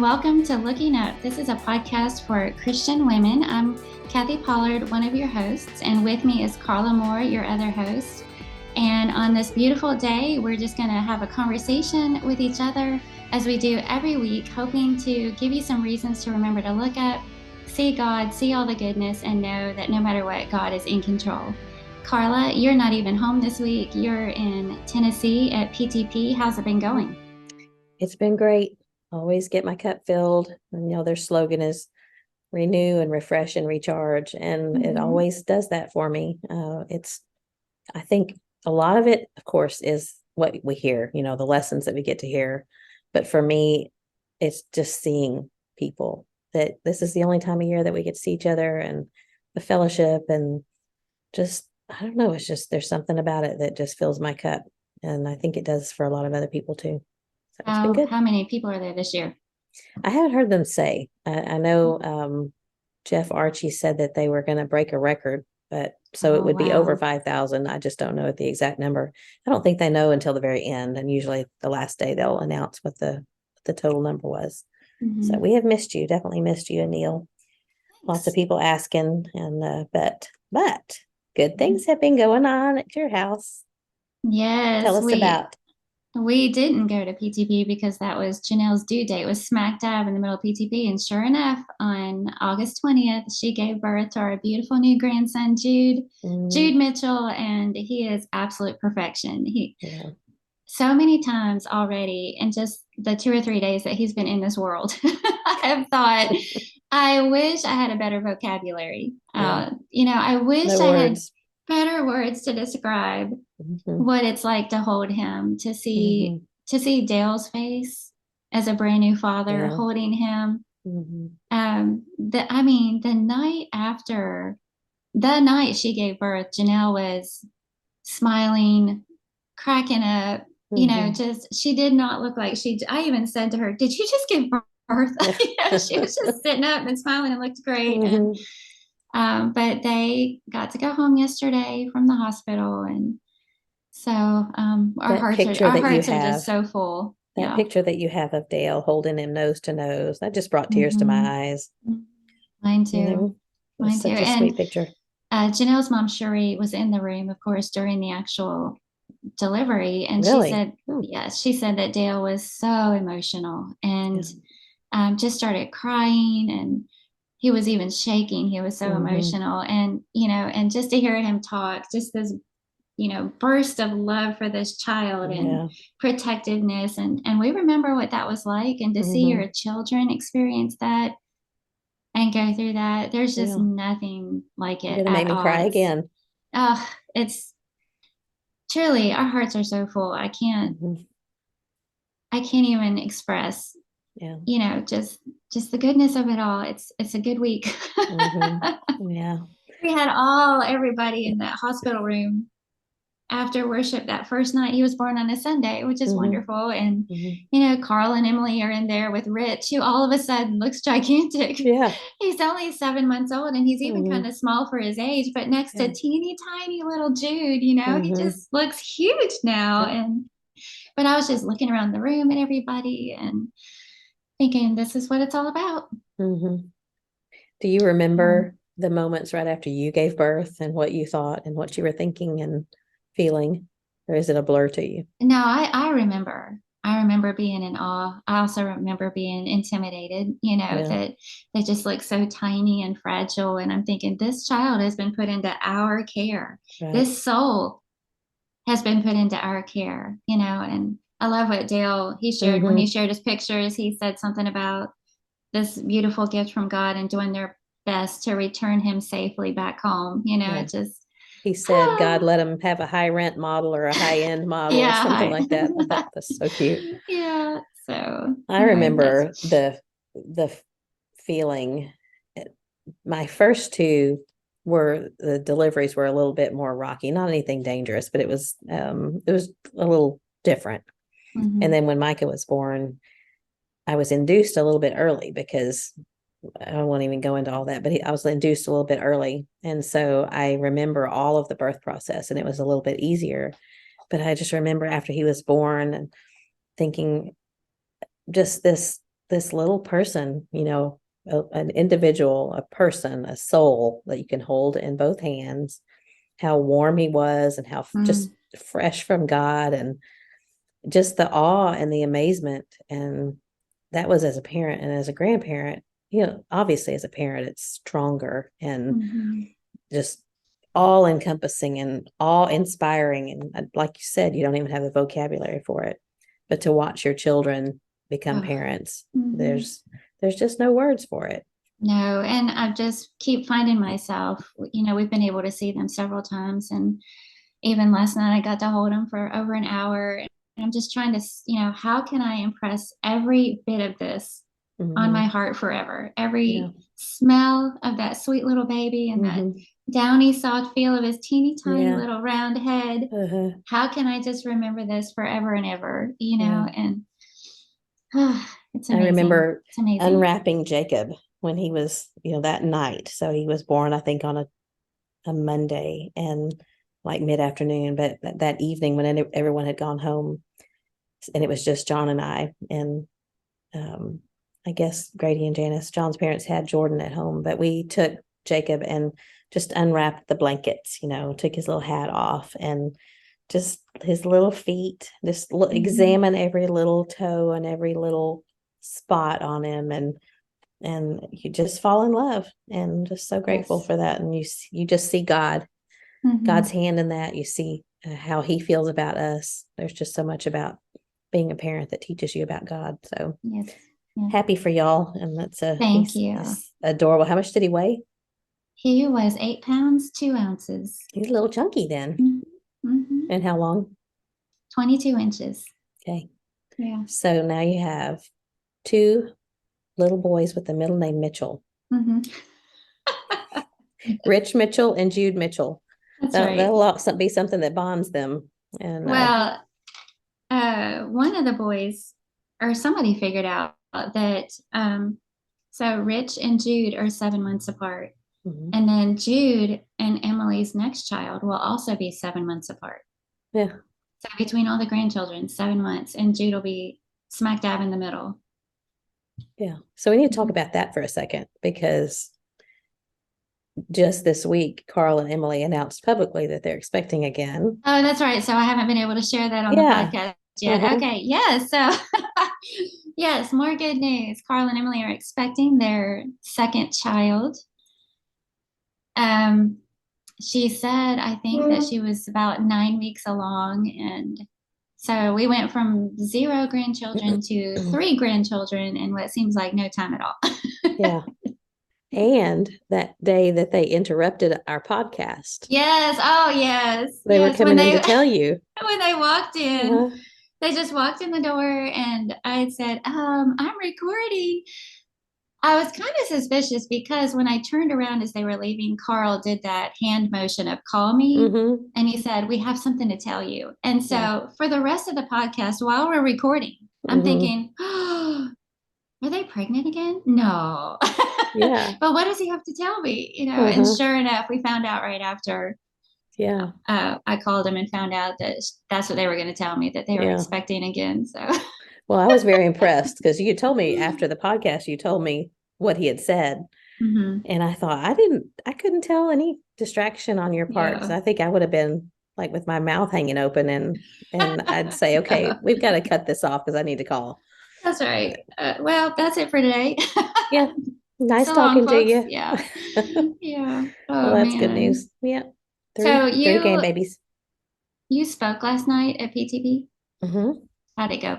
welcome to Looking Up. This is a podcast for Christian women. I'm Kathy Pollard, one of your hosts, and with me is Carla Moore, your other host. And on this beautiful day, we're just going to have a conversation with each other as we do every week, hoping to give you some reasons to remember to look up, see God, see all the goodness, and know that no matter what, God is in control. Carla, you're not even home this week. You're in Tennessee at PTP. How's it been going? It's been great. Always get my cup filled. And, their slogan is renew and refresh and recharge. And it always does that for me. I think a lot of it, of course, is what we hear, the lessons that we get to hear. But for me, it's just seeing people that this is the only time of year that we get to see each other and the fellowship and just, I don't know, it's just, there's something about it that just fills my cup. And I think it does for a lot of other people too. So it's been good. How many people are there this year? I haven't heard them say. I know Jeff Archie said that they were going to break a record, but so it would be over 5,000. I just don't know the exact number. I don't think they know until the very end, and usually the last day they'll announce what the total number was. So we have missed you, definitely missed you and Neil. Lots of people asking, and but good things have been going on at your house. Yes, tell us about. We didn't go to PTP because that was Janelle's due date. It was smack dab in the middle of PTP. And sure enough, on August 20th, she gave birth to our beautiful new grandson, Jude Mitchell, and he is absolute perfection. So many times already in just the 2 or 3 days that he's been in this world, I have thought, I wish I had a better vocabulary. I wish I had better words to describe what it's like to hold him, to see Dale's face as a brand new father holding him. The night she gave birth, Janelle was smiling, cracking up, just, she did not look like I even said to her, did you just give birth? She was just sitting up and smiling and looked great. And but they got to go home yesterday from the hospital, and so our hearts are just so full. That picture that you have of Dale holding him nose to nose, that just brought tears to my eyes. Mine too. Mine too. Such a sweet picture. Janelle's mom, Sherry, was in the room, of course, during the actual delivery, and she said that Dale was so emotional and just started crying, and he was even shaking. He was so emotional, and and just to hear him talk, just this burst of love for this child and protectiveness, and we remember what that was like, and to see your children experience that and go through that, there's just nothing like it. It made me cry again. It's truly, our hearts are so full. I can't even express just the goodness of it all. It's a good week. We had everybody in that hospital room after worship that first night. He was born on a Sunday, which is wonderful. And, Carl and Emily are in there with Rich, who all of a sudden looks gigantic. Yeah. He's only 7 months old, and he's even kind of small for his age, but next to teeny tiny little Jude, he just looks huge now. But I was just looking around the room at everybody and thinking, this is what it's all about. Do you remember the moments right after you gave birth and what you thought and what you were thinking and feeling, or is it a blur to you? No, I remember being in awe. I also remember being intimidated, that they just look so tiny and fragile. And I'm thinking, this child has been put into our care. Right. This soul has been put into our care, and I love what Dale, he shared when he shared his pictures. He said something about this beautiful gift from God and doing their best to return him safely back home. It just, he said, God let him have a high rent model or a high end model or something like that. I thought that's so cute. Yeah. So I remember the feeling. My first two the deliveries were a little bit more rocky, not anything dangerous, but it was a little different. And then when Micah was born, I was induced a little bit early because I won't even go into all that, but I was induced a little bit early. And so I remember all of the birth process, and it was a little bit easier. But I just remember after he was born and thinking just this this little person, an individual, a person, a soul that you can hold in both hands, how warm he was and how just fresh from God, and just the awe and the amazement. And that was as a parent, and as a grandparent, obviously as a parent, it's stronger and just all encompassing and all inspiring. And like you said, you don't even have the vocabulary for it, but to watch your children become parents, there's just no words for it. No, and I just keep finding myself, we've been able to see them several times, and even last night I got to hold them for over an hour, and I'm just trying to, how can I impress every bit of this on my heart forever? Every smell of that sweet little baby and that downy, soft feel of his teeny tiny little round head. How can I just remember this forever and ever, and it's amazing. I remember it's amazing. Unwrapping Jacob when he was, that night. So he was born, I think, on a Monday, and like mid-afternoon, but that evening when everyone had gone home, and it was just John and I, and I guess Grady and Janice, John's parents, had Jordan at home, but we took Jacob and just unwrapped the blankets, took his little hat off, and just his little feet, just examine every little toe and every little spot on him, and you just fall in love, and just so grateful for that. And you just see God's hand in that. You see how he feels about us. There's just so much about being a parent that teaches you about God. So happy for y'all. And thank you. He's adorable. How much did he weigh? He was 8 pounds, 2 ounces. He's a little chunky then. And how long? 22 inches. Okay. Yeah. So now you have 2 little boys with the middle name Mitchell. Rich Mitchell and Jude Mitchell. That'll be something that bonds them. And one of the boys, or somebody figured out that so Rich and Jude are 7 months apart. And then Jude and Emily's next child will also be 7 months apart. Yeah. So between all the grandchildren, 7 months, and Jude will be smack dab in the middle. Yeah. So we need to talk about that for a second, because just this week, Carl and Emily announced publicly that they're expecting again. Oh, that's right. So I haven't been able to share that on the podcast yet. Okay. Yes. So yes, more good news. Carl and Emily are expecting their second child. She said, I think that she was about 9 weeks along. And so we went from 0 grandchildren to 3 grandchildren in what seems like no time at all. Yeah. And that day that they interrupted our podcast. Yes. Oh, yes. They were coming in to tell you. When they walked in, they just walked in the door, and I had said, I'm recording. I was kind of suspicious because when I turned around as they were leaving, Carl did that hand motion of call me. And he said, we have something to tell you. And so for the rest of the podcast, while we're recording, I'm thinking, oh, are they pregnant again? No. Yeah. But what does he have to tell me? And sure enough, we found out right after. Yeah. I called him and found out that that's what they were going to tell me, that they were expecting again. So. Well, I was very impressed, because you told me after the podcast, you told me what he had said. And I thought, I couldn't tell any distraction on your part, because I think I would have been like with my mouth hanging open, and I'd say, okay, we've got to cut this off because I need to call. That's right. Well, that's it for today. Yeah. Nice so talking long, to you. Yeah. Yeah. Oh, well, that's good news. Yeah. Three game babies. You spoke last night at PTP? How'd it go?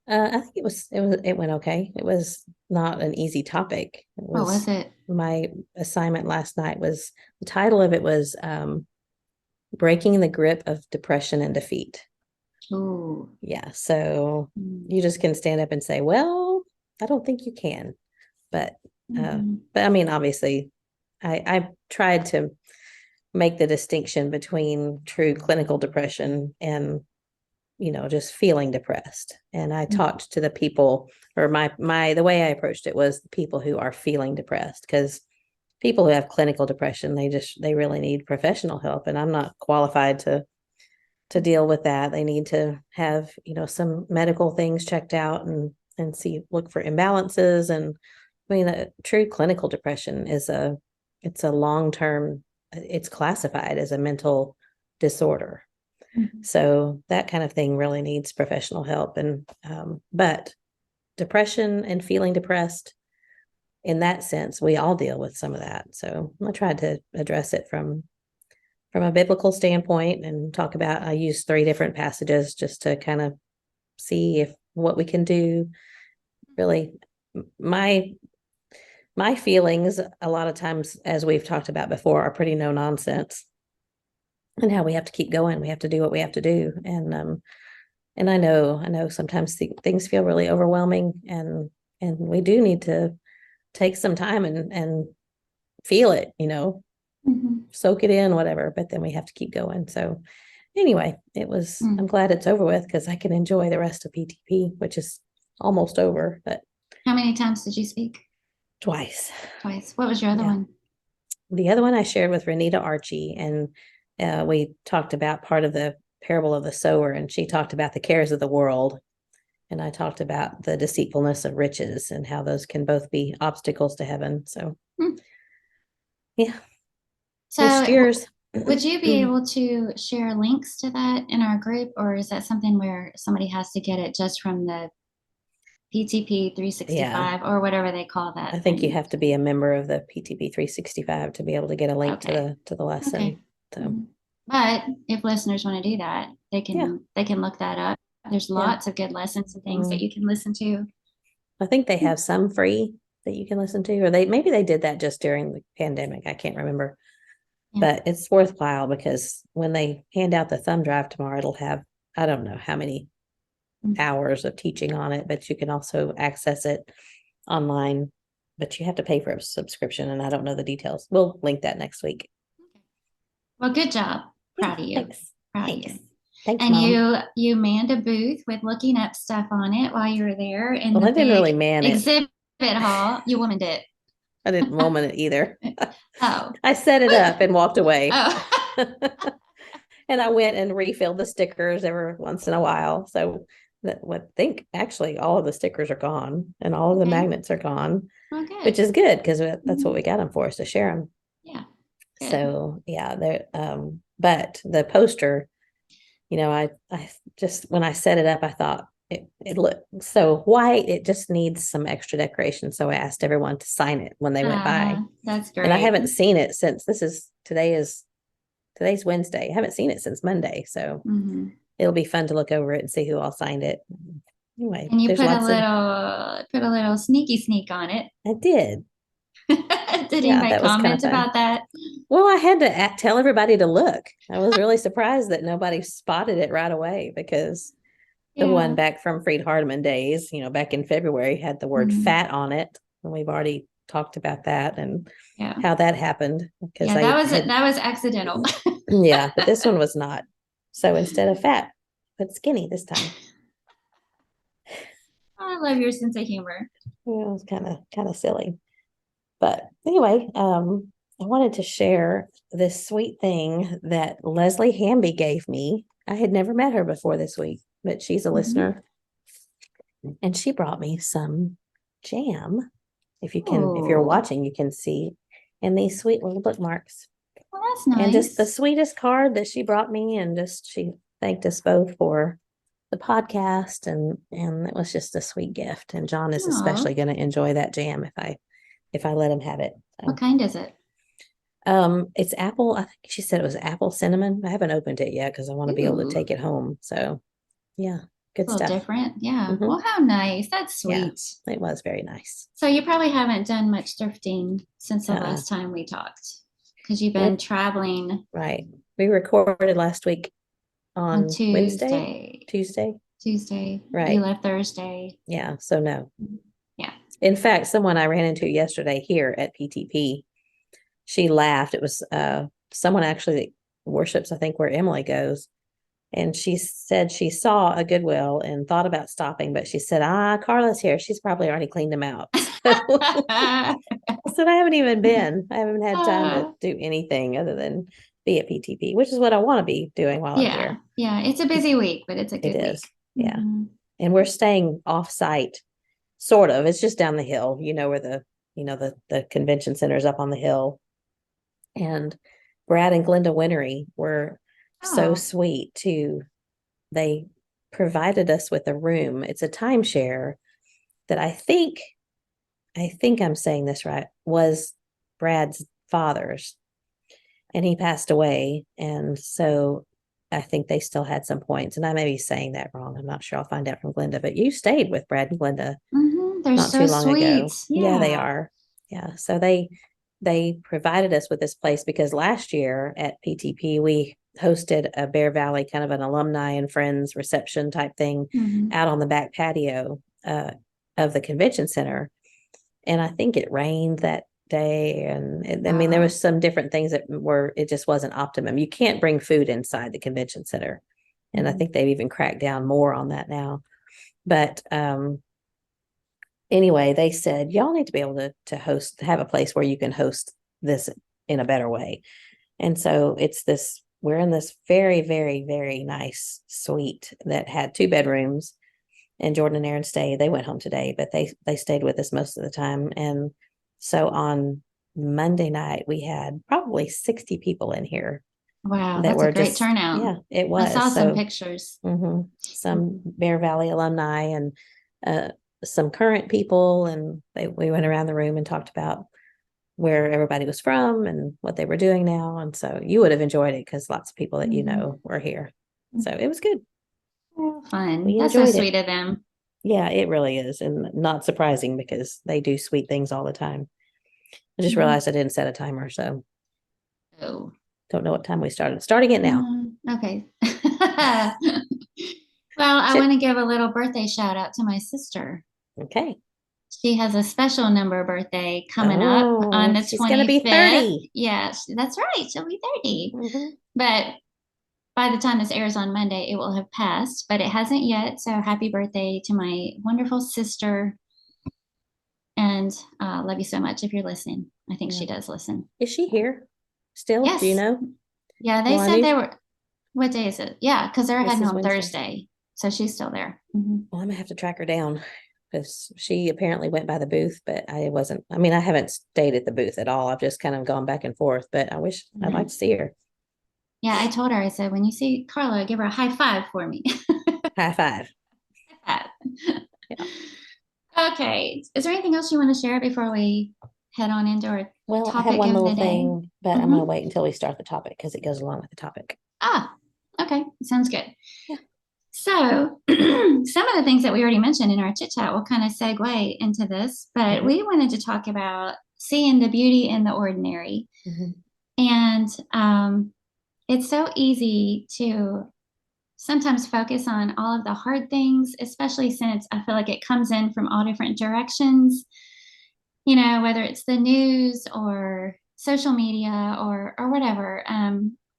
I think it went okay. It was not an easy topic. What was it? My assignment last night was, the title of it was Breaking the Grip of Depression and Defeat. Ooh. Yeah. So you just can stand up and say, well, I don't think you can. But I mean, obviously, I tried to make the distinction between true clinical depression and just feeling depressed. And I talked to the people, or the way I approached it was the people who are feeling depressed, because people who have clinical depression, they really need professional help. And I'm not qualified to deal with that. They need to have, some medical things checked out and and look for imbalances. And I mean, true clinical depression it's a long-term, it's classified as a mental disorder. Mm-hmm. So that kind of thing really needs professional help. And, but depression and feeling depressed, in that sense, we all deal with some of that. So I tried to address it from a biblical standpoint and talk about, I use 3 different passages just to kind of see if what we can do. Really, my feelings a lot of times, as we've talked about before, are pretty no nonsense, and how we have to keep going. We have to do what we have to do. And I know sometimes things feel really overwhelming, and we do need to take some time and feel it, Mm-hmm. soak it in, whatever, but then we have to keep going. So anyway, I'm glad it's over with, because I can enjoy the rest of PTP, which is almost over, but How many times did you speak? twice. Twice. What was your other one? The other one I shared with Renita Archie, and we talked about part of the parable of the sower, and she talked about the cares of the world, and I talked about the deceitfulness of riches and how those can both be obstacles to heaven. So yeah, switched So gears. would you be able to share links to that in our group, or is that something where somebody has to get it just from the PTP Yeah, 365 or whatever they call that I think you thing? have to be a member of the PTP 365 to be able to get a link Okay. to the lesson. Okay. So Mhm. But if listeners want to do that, yeah, they can look that up. There's yeah. lots of good lessons and things that you can listen to. I think they have some free that you can listen to, or maybe they did that just during the pandemic. I can't remember, Yeah. but it's worthwhile, because when they hand out the thumb drive tomorrow, it'll have, I don't know how many Mhm. hours of teaching on it, but you can also access it online, but you have to pay for a subscription, and I don't know the details. We'll link that next week. Okay. Well, good job. Yeah, Proud of you. thanks. Proud of Thanks. you. Thanks, And Mom. you manned a booth with looking up stuff on it while you were there in Well, the I didn't really big man it. exhibit hall. You woman did. I didn't woman it either. Oh. I set it up and walked away. Oh. And I went and refilled the stickers every once in a while. So think actually all of the stickers are gone, and all of the Okay. magnets are gone, Well, good. which is good, because that's what Mhm. we got them for, is to share them. Yeah. Good. So yeah, but the poster, I just, when I set it up, I thought it looked so white. It just needs some extra decoration. So I asked everyone to sign it when they went by. That's And I great. haven't seen it since today's Wednesday. I haven't seen it since Monday. So Mm-hmm. it'll be fun to look over it and see who all signed it. Anyway, And you there's lots of, put a little sneaky sneak on it. I did. Did Yeah, anybody that was kind of comment fun. about that? Well, I had to tell everybody to look. I was really surprised that nobody spotted it right away, because the one Yeah. back from Freed Hardeman days, back in February, had the word Mhm. fat on it. And we've already talked about that and Yeah. how that happened, because Yeah, I had, that was accidental. yeah, but this one was not. So instead of fat, but skinny this time. I love your sense of humor. It was kind of silly. But anyway, I wanted to share this sweet thing that Leslie Hamby gave me. I had never met her before this week, but she's a Mhm. listener, and she brought me some jam. If you're Oh, watching, you can see, and these sweet little bookmarks, well, that's and just the nice. sweetest card that she brought me, and just she thanked us both for the podcast, and it was just a sweet gift. And John is especially Oh, going to enjoy that jam if I let him have it. what So, kind is it? it's apple. I think she said it was apple cinnamon. I haven't opened it yet, because I want to be able to Ooh, take it home. So yeah, it's good a little stuff. different. Yeah. Hmm. Well, how nice. That's Yeah, sweet. it was very nice. So you probably haven't done much thrifting since the Uh, last time we talked because you've been we're traveling right. We recorded last week on on Wednesday, Tuesday. Tuesday. Tuesday. You Right. left Thursday. Yeah. So no. Yeah. In fact, someone I ran into yesterday here at PTP, she laughed. It was someone actually that worships, I think, where Emily goes. And she said she saw a Goodwill and thought about stopping, but she said, Carla's here. She's probably already cleaned them out. So I said, I haven't even been. I haven't had time to do anything other than be at PTP, which is what I want to be doing while I'm yeah. here. Yeah. It's a busy week, but it's a It good week. is. Yeah. Mhm. And we're staying off site sort of. It's just down the hill, where the convention center is up on the hill. And Brad and Glenda Wintery were so Oh, sweet too. They provided us with a room. It's a timeshare that I think I'm saying this right, was Brad's father's, and he passed away. And so I think they still had some points. And I may be saying that wrong. I'm not sure. I'll find out from Glenda, but you stayed with Brad and Glenda they're not so too long sweet. ago. Yeah, they Yeah. are. Yeah. So they provided us with this place because last year at PTP we hosted a Bear Valley kind of an alumni and friends reception type thing Hmm. out on the back patio of the convention center. And I think it rained that day. And I mean, there Oh. was some different things that were, it just wasn't optimum. You can't bring food inside the convention center. And I Mhm. think they've even cracked down more on that now. But anyway, they said, y'all need to be able to have a place where you can host this in a better way. And so we're in this very, very, very nice suite that had 2 bedrooms, and Jordan and Aaron stayed. They went home today, but they stayed with us most of the time. And so on Monday night, we had probably 60 people in here Wow, that that's a were great just, turnout. yeah, it I saw was. some So pictures. some Mhm. Bear Valley alumni and uh, some current people, and we went around the room and talked about where everybody was from and what they were doing now. And so you would have enjoyed it because lots of people that Mhm. were here. So it was good. Well, fun. We That's so enjoyed it. sweet of them. Yeah, it really is. And not surprising because they do sweet things all the time. I just Mhm. realized I didn't set a timer, so Oh. don't know what time we started. Starting it now. Okay. Well, I Should want to give a little birthday shout out to my sister. okay. She has a special number birthday coming up on Oh, the she's gonna be 25th. 30. Yes, that's right. She'll be 30. Mm-hmm. But by the time this airs on Monday, it will have passed, but it hasn't yet. So happy birthday to my wonderful sister. And love you so much if you're listening. I think Yeah. she does listen. Is she here still? Do you Yes. know? Yeah, they Well, I said knew they were. What day is it? Yeah, because they're this heading is on Wednesday. Thursday. So she's still there. Hmm. Well, I'm gonna have to track her down because she apparently went by the booth, but I wasn't. I mean, I haven't stayed at the booth at all. I've just kind of gone back and forth, but I'd like Hmm. to see her. Yeah, I told her, I said, when you see Carla, give her a high five for me. High five. High five. Yeah. Okay. Is there anything else you want to share before we head on into our Well, I have topic one of little the day? thing, but I'm Hmm. gonna wait until we start the topic because it goes along with the topic. Ah, okay. Sounds good. Yeah. So, some of the things that we already mentioned in our chit chat will kind of segue into this, but Mm-hmm. we wanted to talk about seeing the beauty in the ordinary. Mm-hmm. And it's so easy to sometimes focus on all of the hard things, especially since I feel like it comes in from all different directions, whether it's the news or social media or whatever.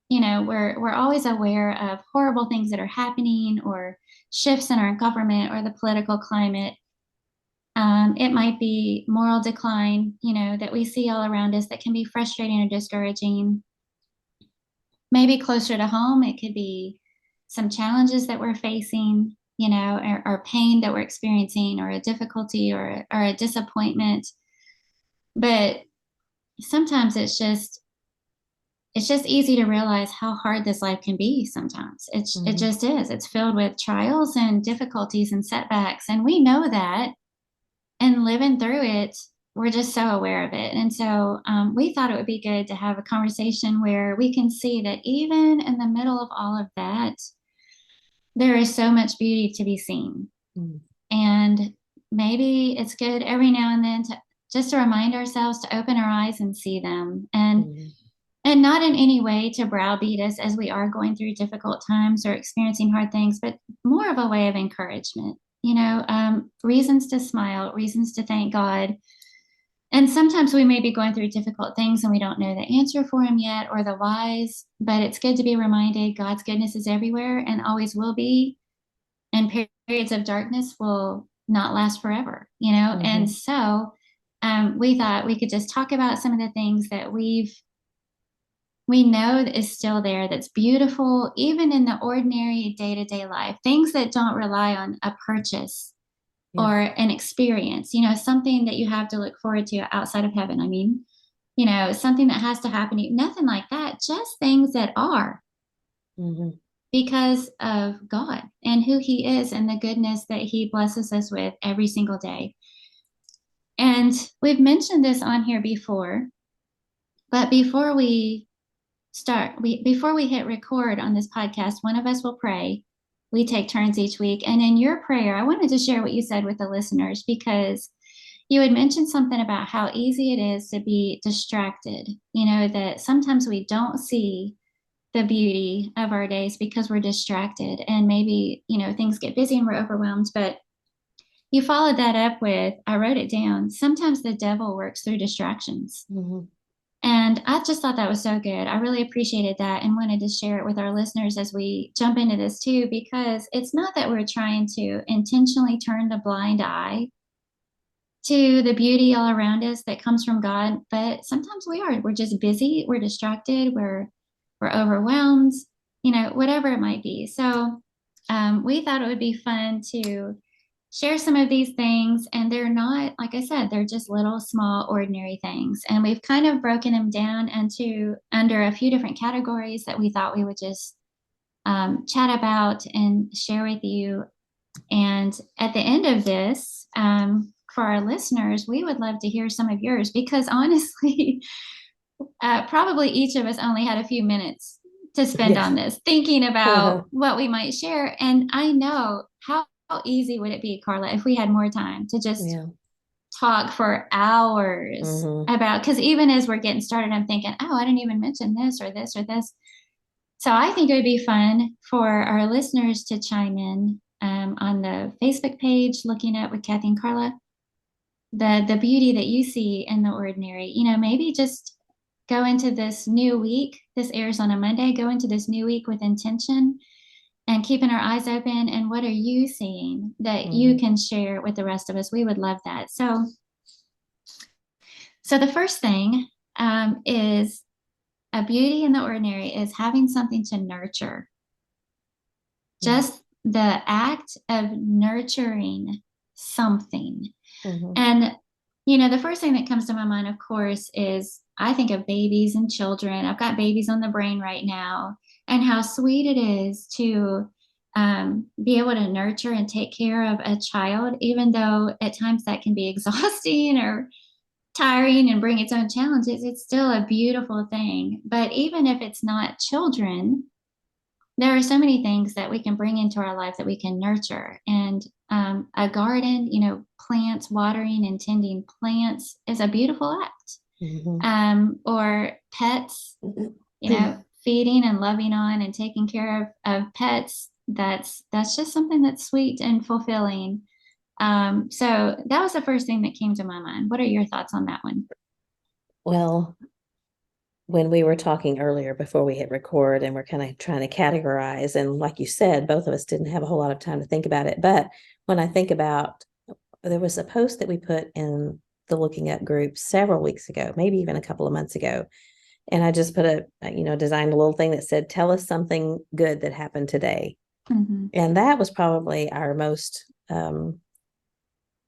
We're always aware of horrible things that are happening or shifts in our government or the political climate. It might be moral decline, that we see all around us that can be frustrating or discouraging. Maybe closer to home, it could be some challenges that we're facing, or pain that we're experiencing, or a difficulty or a disappointment. But sometimes it's just easy to realize how hard this life can be sometimes. It Mm-hmm. just is. It's filled with trials and difficulties and setbacks. And we know that, and living through it, we're just so aware of it. And so we thought it would be good to have a conversation where we can see that even in the middle of all of that, there is so much beauty to be seen. And maybe it's good every now and then to just to remind ourselves to open our eyes and see them. And Mm-hmm. and not in any way to browbeat us as we are going through difficult times or experiencing hard things, but more of a way of encouragement. Reasons to smile, reasons to thank God. And sometimes we may be going through difficult things and we don't know the answer for them yet or the whys, but it's good to be reminded God's goodness is everywhere and always will be. And periods of darkness will not last forever, Mm-hmm. And so we thought we could just talk about some of the things that we know that is still there, that's beautiful, even in the ordinary day to day life, things that don't rely on a purchase, or an experience, something that you have to look forward to outside of heaven. I mean, something that has to happen, nothing like that, just things that are Mm-hmm. because of God and who He is and the goodness that He blesses us with every single day. And we've mentioned this on here before, but before we hit record on this podcast, one of us will pray. We take turns each week. And in your prayer, I wanted to share what you said with the listeners, because you had mentioned something about how easy it is to be distracted, that sometimes we don't see the beauty of our days because we're distracted, and maybe, things get busy and we're overwhelmed. But you followed that up with, I wrote it down, sometimes the devil works through distractions. Mm-hmm. And I just thought that was so good. I really appreciated that and wanted to share it with our listeners as we jump into this too, because it's not that we're trying to intentionally turn the blind eye to the beauty all around us that comes from God, but sometimes we are. We're just busy, we're distracted, we're overwhelmed, whatever it might be. So we thought it would be fun to share some of these things. And they're not, like I said, they're just little, small, ordinary things. And we've kind of broken them down under a few different categories that we thought we would just chat about and share with you. And at the end of this, for our listeners, we would love to hear some of yours, because honestly, probably each of us only had a few minutes to spend on this, thinking about what we might share. And I know how easy would it be, Carla, if we had more time to just talk for hours about, because even as we're getting started, I'm thinking, oh, I didn't even mention this or this or this. So I think it would be fun for our listeners to chime in on the Facebook page, looking at with Kathy and Carla, the beauty that you see in the ordinary. Maybe just go into this new week. This airs on a Monday. Go into this new week with intention and keeping our eyes open. And what are you seeing that you can share with the rest of us? We would love that. So the first thing is a beauty in the ordinary is having something to nurture. Just the act of nurturing something. And, the first thing that comes to my mind, of course, is I think of babies and children. I've got babies on the brain right now, and how sweet it is to be able to nurture and take care of a child, even though at times that can be exhausting or tiring and bring its own challenges. It's still a beautiful thing. But even if it's not children, there are so many things that we can bring into our life that we can nurture. And a garden, plants, watering and tending plants is a beautiful act. Or pets, feeding and loving on and taking care of pets. That's just something that's sweet and fulfilling. So that was the first thing that came to my mind. What are your thoughts on that one? Well, when we were talking earlier before we hit record, and we're kind of trying to categorize, and like you said, both of us didn't have a whole lot of time to think about it. But when I think about, there was a post that we put in the Looking Up group several weeks ago, maybe even a couple of months ago. And I just put designed a little thing that said, tell us something good that happened today. And that was probably our most,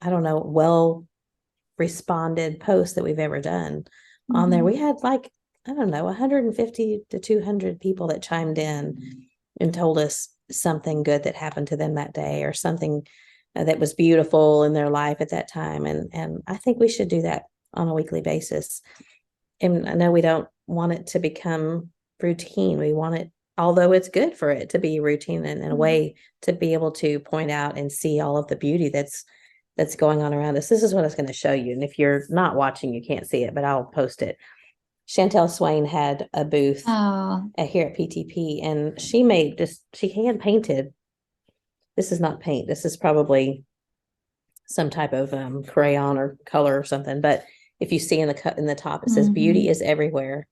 well responded post that we've ever done on there. We had 150 to 200 people that chimed in and told us something good that happened to them that day, or something that was beautiful in their life at that time. And I think we should do that on a weekly basis. And I know we don't want it to become routine. We want it, although it's good for it to be routine, and in a way to be able to point out and see all of the beauty that's going on around us. This is what I was going to show you. And if you're not watching, you can't see it, but I'll post it. Chantel Swain had a booth here at PTP, and she made this, she hand painted. This is not paint. This is probably some type of crayon or color or something. But if you see in the top, it says beauty is everywhere.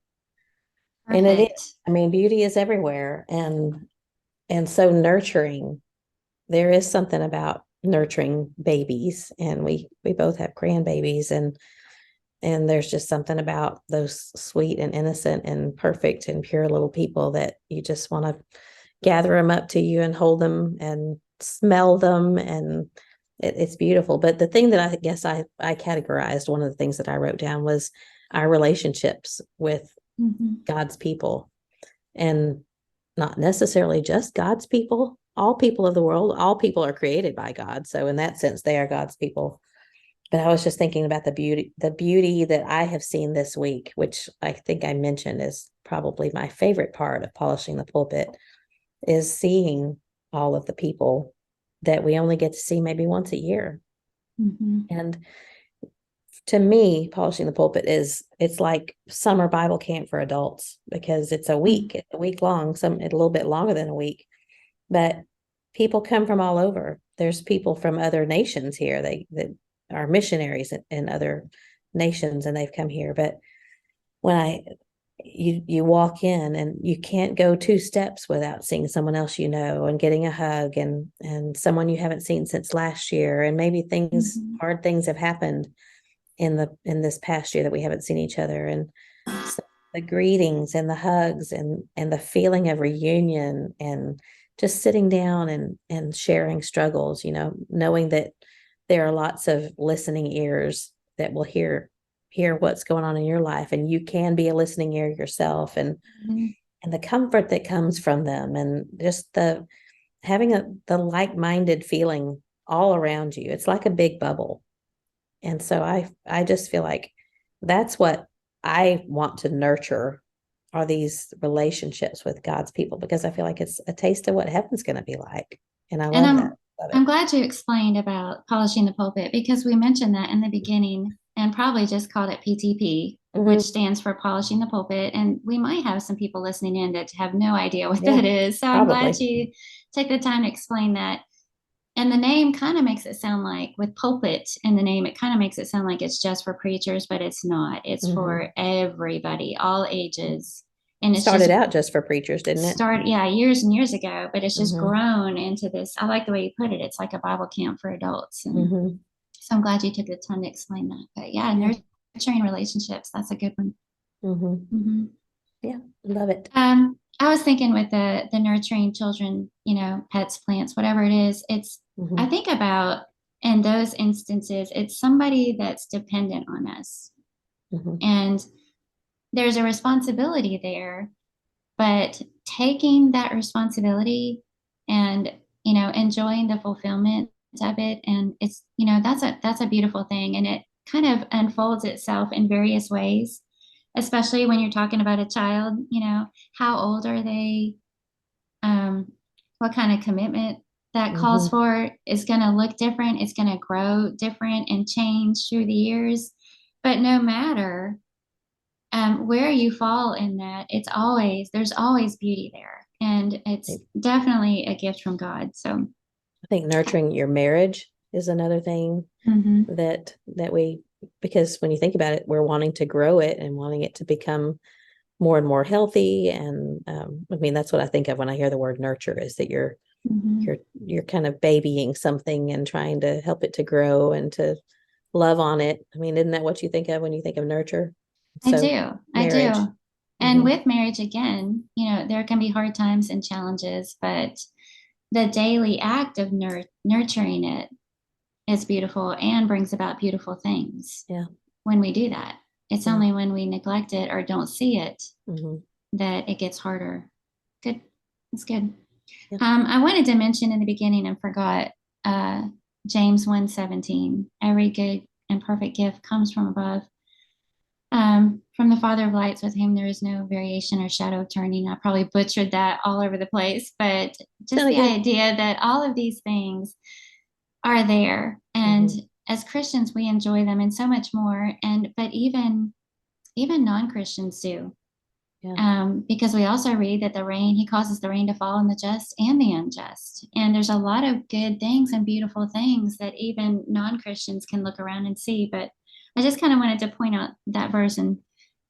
Perfect. And it is. I mean, beauty is everywhere. And so nurturing, there is something about nurturing babies, and we both have grandbabies, and there's just something about those sweet and innocent and perfect and pure little people that you just want to gather them up to you and hold them and smell them and it's beautiful. But the thing that I guess I categorized, one of the things that I wrote down was our relationships with Mm-hmm. God's people, and not necessarily just God's people, all people of the world. All people are created by God, so in that sense they are God's people. But I was just thinking about the beauty that I have seen this week, which I think I mentioned is probably my favorite part of polishing the pulpit, is seeing all of the people that we only get to see maybe once a year. Mm-hmm. And to me, polishing the pulpit it's like summer Bible camp for adults, because it's a week long, a little bit longer than a week. But people come from all over. There's people from other nations here. They that are missionaries in other nations, and they've come here. But when you walk in, and you can't go two steps without seeing someone else and getting a hug, and someone you haven't seen since last year, and maybe Mm-hmm. hard things have happened in this past year that we haven't seen each other. And so the greetings and the hugs and the feeling of reunion, and just sitting down and sharing struggles, knowing that there are lots of listening ears that will hear what's going on in your life, and you can be a listening ear yourself, Mm-hmm. and the comfort that comes from them, and just the like-minded feeling all around you. It's like a big bubble. And so I just feel like that's what I want to nurture, are these relationships with God's people, because I feel like it's a taste of what heaven's going to be like. And I And love that. Love I'm it. glad you explained about polishing the pulpit because we mentioned that in the beginning and probably just called it PTP, which Mm-hmm. stands for polishing the pulpit. And we might have some people listening in that have no idea what Yeah, that is. So I'm glad probably. you took the time to explain that. And the name kind of makes it sound like, with pulpit in the name, it kind of makes it sound like it's just for preachers, but it's not. It's Mm-hmm. for everybody, all ages. And it's Started just out just for preachers, didn't it? yeah, years and years ago, but it's just Mm-hmm. grown into this. I like the way you put it. It's like a Bible camp for adults. And Mm-hmm. so I'm glad you took the time to explain that. But yeah, Yeah. nurturing relationships, that's a good one. Mm-hmm. Mhm. Yeah. Love it. I was thinking with the nurturing children, pets, plants, whatever it is, I Mm-hmm. think about in those instances, it's somebody that's dependent on us. Mm-hmm. And there's a responsibility there, but taking that responsibility and, enjoying the fulfillment of it. And that's a beautiful thing. And it kind of unfolds itself in various ways, especially when you're talking about a child, how old are they? um, what kind of commitment that calls Mm-hmm. for is going to look different. It's going to grow different and change through the years. But no matter where you fall in that, there's always beauty there. And it's definitely a gift from God. So, I think nurturing your marriage is another thing mhm, that we, because when you think about it, we're wanting to grow it and wanting it to become more and more healthy. And I mean, that's what I think of when I hear the word nurture, is that mhm. you're kind of babying something and trying to help it to grow and to love on it. I mean, isn't that what you think of when you think of nurture? I So do. I marriage. do. And Mm-hmm. with marriage, again, there can be hard times and challenges, but the daily act of nurturing it is beautiful and brings about beautiful things Yeah. when we do that. It's Yeah. only when we neglect it or don't see it Mm-hmm. that it gets harder. Good. That's good. Yeah. I wanted to mention in the beginning and forgot uh, James 1:17. Every good and perfect gift comes from above, from the Father of lights, with whom there is no variation or shadow of turning. I probably butchered that all over the place, but just Sounded the good. idea that all of these things are there, and Mm-hmm. as Christians we enjoy them and so much more. And but even non-Christians do, Yeah. because we also read that he causes the rain to fall on the just and the unjust. And there's a lot of good things and beautiful things that even non-Christians can look around and see. But I just kind of wanted to point out that verse and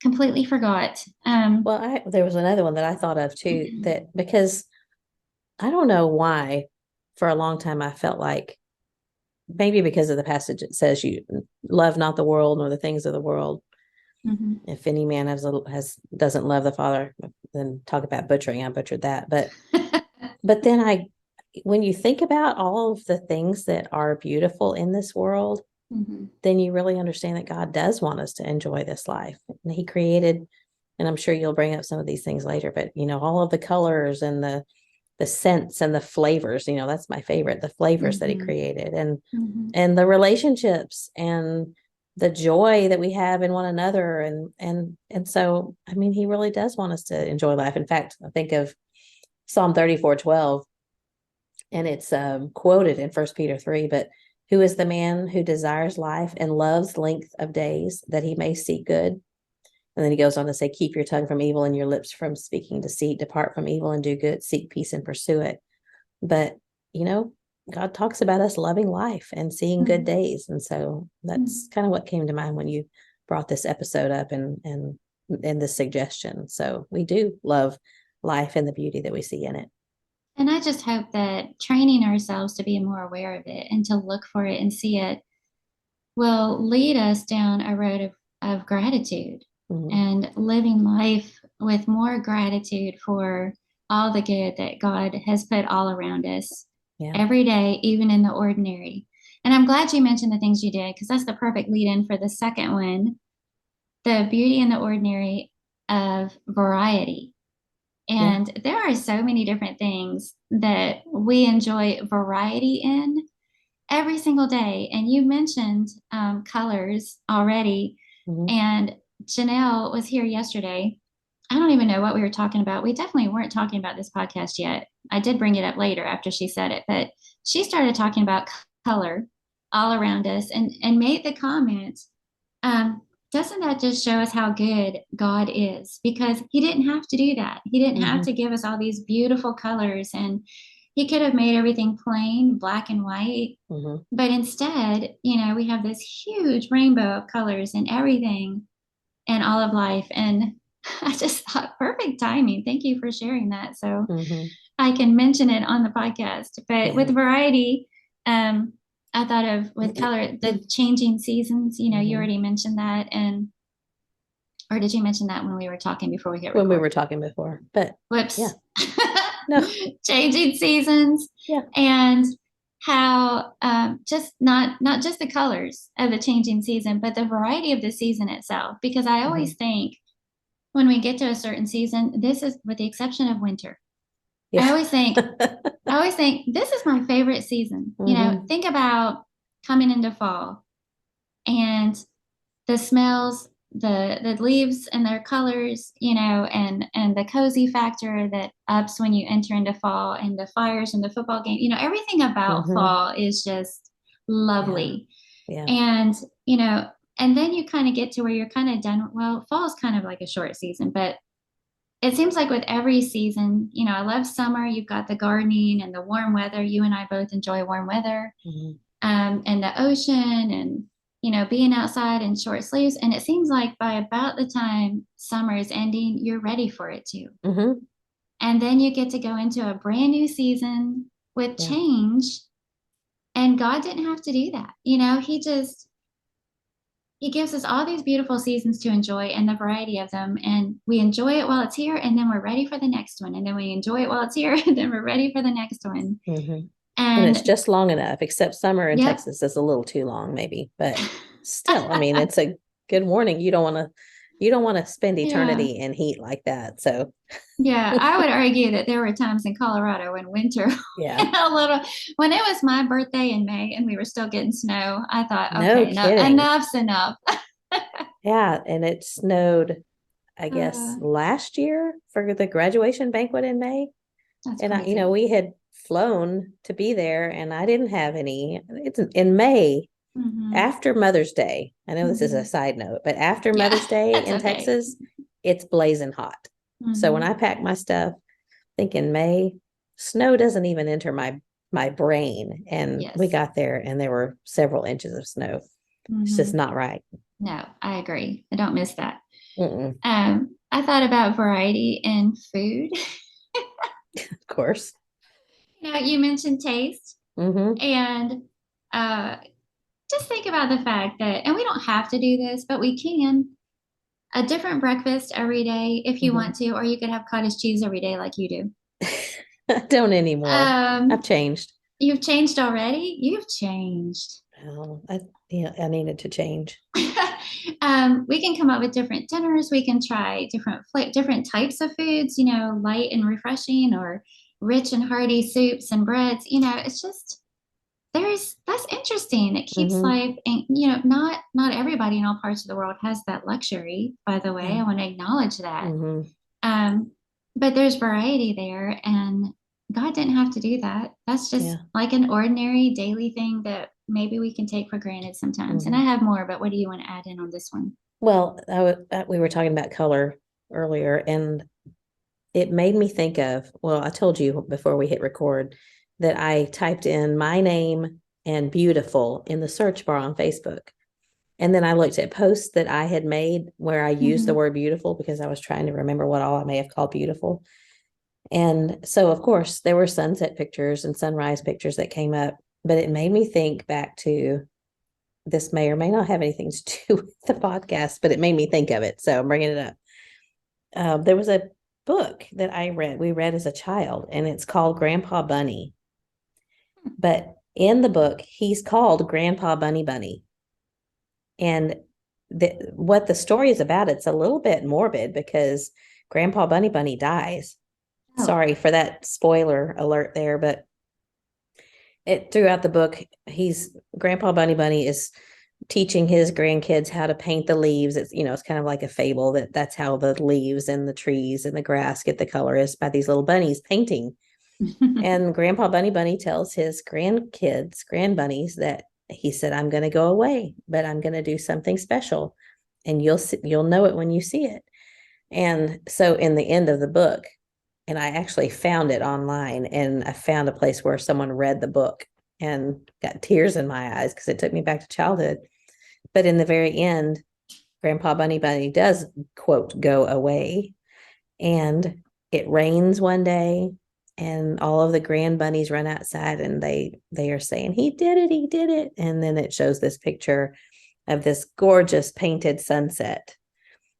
completely forgot. Well, there was another one that I thought of too, that because I don't know why, for a long time I felt like, maybe because of the passage, it says you love not the world nor the things of the world. Mhm. If any man doesn't love the Father, then talk about butchering. I butchered that. But then when you think about all of the things that are beautiful in this world, then you really understand that God does want us to enjoy this life. And He created, and I'm sure you'll bring up some of these things later, but all of the colors and the scents and the flavors, that's my favorite, the flavors that He created, and the relationships and the joy that we have in one another. And so, I mean, He really does want us to enjoy life. In fact, I think of Psalm 34:12, and it's quoted in 1 Peter 3, but who is the man who desires life and loves length of days that he may seek good? And then he goes on to say, keep your tongue from evil and your lips from speaking deceit, depart from evil and do good, seek peace and pursue it. But, God talks about us loving life and seeing good days. And so that's kind of what came to mind when you brought this episode up and this suggestion. So we do love life and the beauty that we see in it. And I just hope that training ourselves to be more aware of it and to look for it and see it will lead us down a road of gratitude and living life with more gratitude for all the good that God has put all around us every day, even in the ordinary. And I'm glad you mentioned the things you did, because that's the perfect lead in for the second one, the beauty in the ordinary of variety. And there are so many different things that we enjoy variety in every single day. And you mentioned colors already. And Janelle was here yesterday. I don't even know what we were talking about. We definitely weren't talking about this podcast yet. I did bring it up later after she said it, but she started talking about color all around us and made the comment, doesn't that just show us how good God is? Because He didn't have to do that. He didn't have to give us all these beautiful colors, and He could have made everything plain, black and white. But instead, we have this huge rainbow of colors in everything and all of life. And I just thought, perfect timing. Thank you for sharing that. So I can mention it on the podcast. But with variety, I thought of with color, the changing seasons, you already mentioned that. Or did you mention that when we were talking before we hit record? When we were talking before, but whoops. Yeah. No. Changing seasons. Yeah. And how just not just the colors of the changing season, but the variety of the season itself. Because I always think when we get to a certain season, this is with the exception of winter. I always think this is my favorite season. Think about coming into fall and the smells, the leaves and their colors, and the cozy factor that ups when you enter into fall, and the fires and the football game, everything about fall is just lovely. And, and then you kind of get to where you're kind of done. Well, fall is kind of like a short season, but it seems like with every season, I love summer. You've got the gardening and the warm weather. You and I both enjoy warm weather, and the ocean, and, being outside in short sleeves. And it seems like by about the time summer is ending, you're ready for it too. And then you get to go into a brand new season with change. And God didn't have to do that. He gives us all these beautiful seasons to enjoy and the variety of them. And we enjoy it while it's here. And then we're ready for the next one. And then we enjoy it while it's here. And then we're ready for the next one. And it's just long enough, except summer in Texas is a little too long, maybe. But still, I mean, it's a good warning. You don't want to spend eternity in heat like that. So I would argue that there were times in Colorado in winter, when it was my birthday in May and we were still getting snow. I thought, okay, enough's enough. And it snowed, I guess, last year for the graduation banquet in May. And we had flown to be there, and I didn't have any. It's in May, after Mother's Day. I know this is a side note, but after Mother's Day in Texas, it's blazing hot. So when I pack my stuff, thinking May, snow doesn't even enter my brain. And we got there, and there were several inches of snow. It's just not right. No, I agree. I don't miss that. I thought about variety in food. Of course. You mentioned taste, and just think about the fact that, and we don't have to do this, but we can, a different breakfast every day if you want to, or you could have cottage cheese every day like you do. I don't anymore. I've Um, changed. you've changed already? You've changed. Well, yeah, I needed to change. We can come up with different dinners. We can try different types of foods, light and refreshing or rich and hearty soups and breads. It's just that's interesting. It keeps Hmm. life, and not everybody in all parts of the world has that luxury, by the way. Yeah. I want to acknowledge that. Hmm. Um, but there's variety there, and God didn't have to do that. That's just Yeah. like an ordinary daily thing that maybe we can take for granted sometimes. And I Hmm. have more, but what do you want to add in on this one? Well, we were talking about color earlier, and it made me think of, well, I told you before we hit record that I typed in my name and beautiful in the search bar on Facebook. And then I looked at posts that I had made where I used the Mm-hmm. word beautiful because I was trying to remember what all I may have called beautiful. And so, of course, there were sunset pictures and sunrise pictures that came up, but it made me think back to, this may or may not have anything to do with the podcast, but it made me think of it. So I'm bringing it up. There was a book that we read as a child, and it's called Grandpa Bunny. But in the book, he's called Grandpa Bunny Bunny. And what the story is about, it's a little bit morbid because Grandpa Bunny Bunny dies. Oh. Sorry for that spoiler alert there, but it throughout the book, he's Grandpa Bunny Bunny is teaching his grandkids how to paint the leaves. It's kind of like a fable that's how the leaves and the trees and the grass get the color, is by these little bunnies painting. And Grandpa Bunny Bunny tells his grandkids, grand bunnies, that he said, "I'm going to go away, but I'm going to do something special, and you'll know it when you see it." And so, in the end of the book, and I actually found it online, and I found a place where someone read the book and got tears in my eyes because it took me back to childhood. But in the very end, Grandpa Bunny Bunny does, quote, go away, and it rains one day, and all of the grand bunnies run outside, and they are saying, he did it. And then it shows this picture of this gorgeous painted sunset.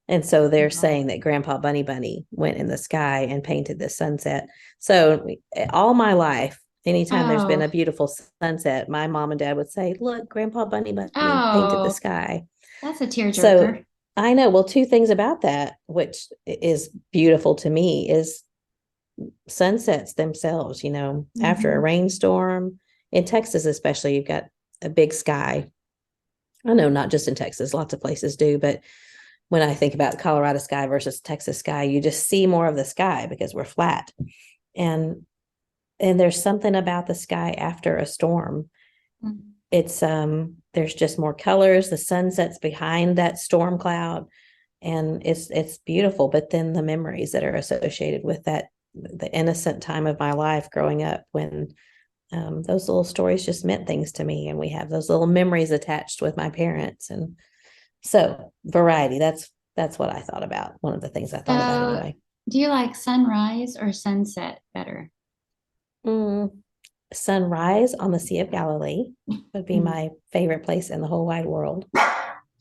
And so they're Wow. saying that Grandpa Bunny Bunny went in the sky and painted the sunset. So all my life, anytime there's been Oh, a beautiful sunset, my mom and dad would say, "Look, Grandpa Bunny Bunny painted the oh, sky." that's a So tearjerker. I know, well, two things about that, which is beautiful to me, is sunsets themselves, after a Mm-hmm. rainstorm in Texas, especially, you've got a big sky. I know not just in Texas, lots of places do, but when I think about Colorado sky versus Texas sky, you just see more of the sky because we're flat. And there's something about the sky after a storm. Mm-hmm. It's there's just more colors, the sun sets behind that storm cloud, and it's beautiful. But then the memories that are associated with that, the innocent time of my life growing up, when those little stories just meant things to me, and we have those little memories attached with my parents. And so variety, that's what I thought about. One of the things I thought about So, anyway. do you like sunrise or sunset better? Mm, Sunrise on the Sea of Galilee would be Mm. my favorite place in the whole wide world.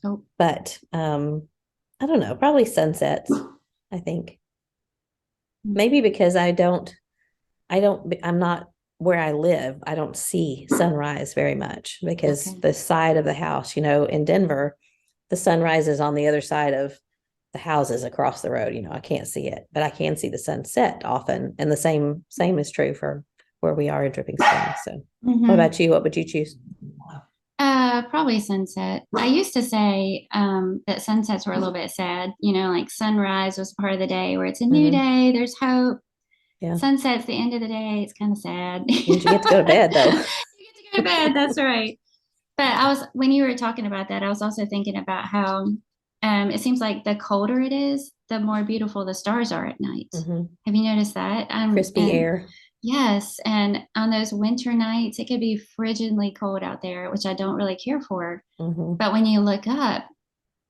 Oh, But I don't know, probably sunsets, I think. mm. Maybe because I'm not where I live, I don't see sunrise very much because Okay. the side of the house, in Denver, the sunrise is on the other side of the houses across the road. I can't see it, but I can see the sunset often. And the same is true for where we are in Dripping Springs. So what Mm-hmm. about you? What would you choose? Probably sunset. I used to say that sunsets were a little bit sad, like sunrise was part of the day where it's a new Mm-hmm. day, there's hope. Yeah. Sunset's the end of the day, it's kind of sad. Means you get to go to bed though. You get to go to bed, that's right. But when you were talking about that, I was also thinking about how it seems like the colder it is, the more beautiful the stars are at night. Mm-hmm. Have you noticed that? Crispy And air. yes, and on those winter nights, it could be frigidly cold out there, which I don't really care for. Mm-hmm. But when you look up,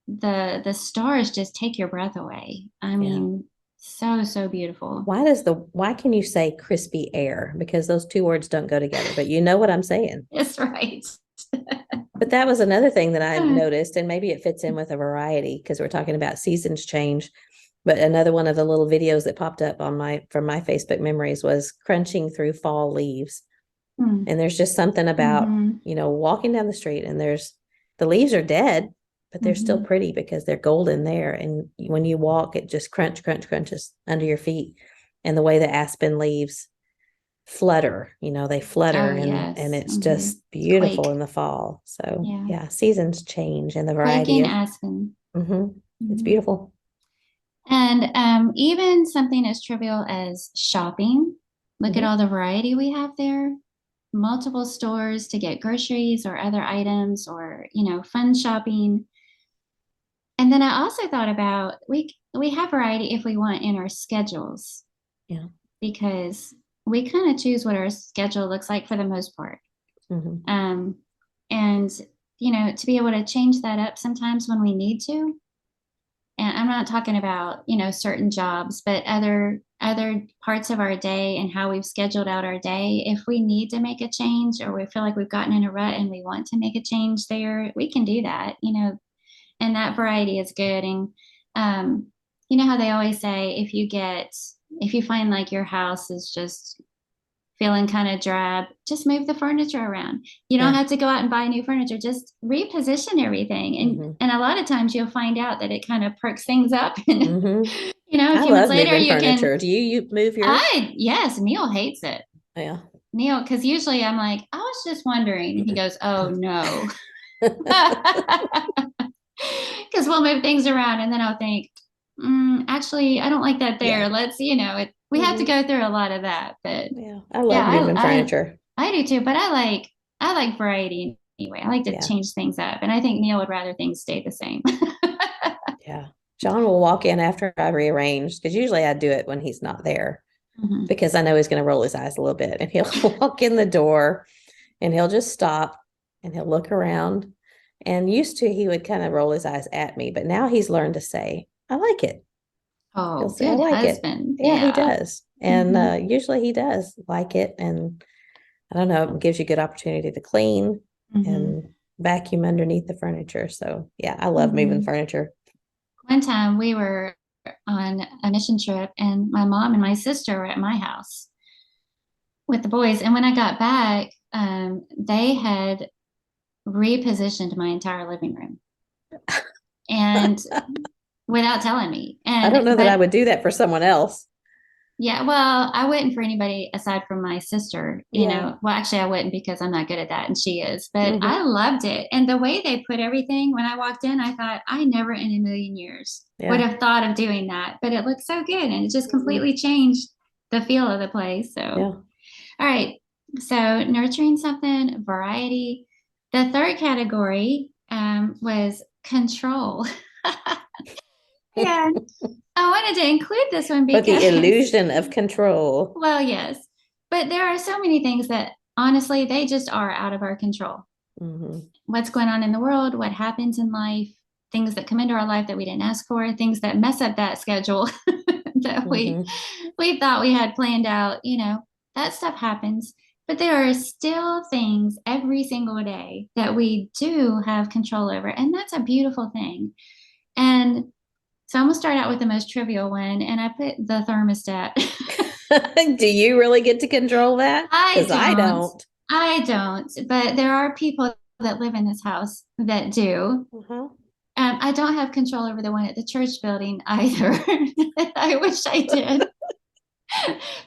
the stars just take your breath away. I Yeah. mean, so beautiful. Why can you say crispy air? Because those two words don't go together, but you know what I'm saying. That's right. But that was another thing that I noticed, and maybe it fits in with a variety because we're talking about seasons change. But another one of the little videos that popped up on from my Facebook memories was crunching through fall leaves. Mm. And there's just something about, Mm-hmm. walking down the street and the leaves are dead, but they're still Mm-hmm. pretty because they're golden there. And when you walk, it just crunches under your feet. And the way the aspen leaves flutter, they flutter Oh, and yes. it's Mm-hmm. just beautiful Quake. in the fall. So Yeah. yeah, seasons change and the variety Quaking of, aspen. it's Mm-hmm. beautiful. And even something as trivial as shopping. Look at Hmm. all the variety we have there. Multiple stores to get groceries or other items or, fun shopping. And then I also thought about we have variety if we want in our schedules Yeah. because we kind of choose what our schedule looks like for the most part. Hmm. Um, and to be able to change that up sometimes when we need to. And I'm not talking about, certain jobs, but other parts of our day and how we've scheduled out our day. If we need to make a change or we feel like we've gotten in a rut and we want to make a change there, we can do that, and that variety is good. And you know how they always say if you find like your house is just feeling kind of drab, just move the furniture around. You don't Yeah. have to go out and buy new furniture. Just reposition everything. And Hmm. and a lot of times you'll find out that it kind of perks things up. And Hmm. a I few months love later moving you can furniture. Do you move yours? I yes, Neil hates it. Yeah. Neil, because usually I'm like, I was just wondering. And he goes, oh no. Because we'll move things around and then I'll think, actually, I don't like that Yeah. there. Let's, we have to Hmm. go through a lot of that. But Yeah. I love yeah, moving furniture. I do too. But I like variety anyway. I like to Yeah. change things up. And I think Neil would rather things stay the same. Yeah. John will walk in after I rearrange because usually I do it when he's not there Mhm. because I know he's going to roll his eyes a little bit and he'll walk in the door and he'll just stop and he'll look around. And used to, he would kind of roll his eyes at me, but now he's learned to say, I like it. He'll Oh, say, I good like it. husband. Yeah, he Yeah. does. And Hmm. usually he does like it. And I don't know, it gives you good opportunity to clean Hmm. and vacuum underneath the furniture. So yeah, I love moving Hmm. furniture. One time we were on a mission trip and my mom and my sister were at my house with the boys. And when I got back, they had repositioned my entire living room and without telling me. I don't know that I But would do that for someone else. yeah, well, I wouldn't for anybody aside from my sister, Yeah. Well, actually, I wouldn't because I'm not good at that and she is, but I Hmm. loved it. And the way they put everything when I walked in, I thought, I never in a million years would Yeah. have thought of doing that, but it looked so good and it just Hmm. completely changed the feel of the place. So, Yeah. all right. So, nurturing something, variety. The third category was control. And I wanted to include this one But the because illusion of control. well, yes. But there are so many things that honestly, they just are out of our control. Hmm. What's going on in the world, what happens in life, things that come into our life that we didn't ask for, things that mess up that schedule that Hmm. we thought we had planned out, that stuff happens. But there are still things every single day that we do have control over. And that's a beautiful thing. And so I'm gonna start out with the most trivial one, and I put the thermostat. Do you really get to control that? I Because I don't. don't. I don't, but there are people that live in this house that do. Uh-huh. I don't have control over the one at the church building either. I wish I did.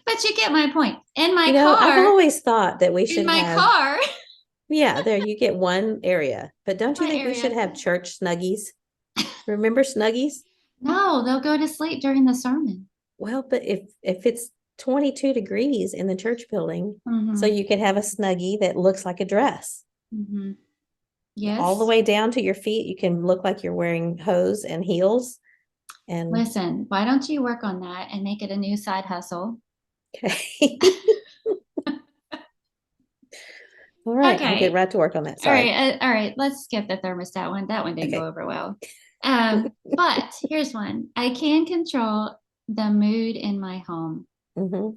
But you get my point. I've always thought that we In should my have, car, yeah, there you get one area. But don't you my think we should area. have church snuggies? Remember snuggies? No, they'll go to sleep during the sermon. Well, but if it's 22 degrees in the church building, so Hmm. you could have a snuggie that looks like a dress. Hmm. All the Yes. way down to your feet, you can look like you're wearing hose and heels. And Listen, why don't you work on that and make it a new side hustle? okay. All right, I'll get Okay. right to work on that. All Sorry. right. All right. Let's skip the thermostat one. That one didn't go Okay. over well. But here's one. I can control the mood in my home Hmm.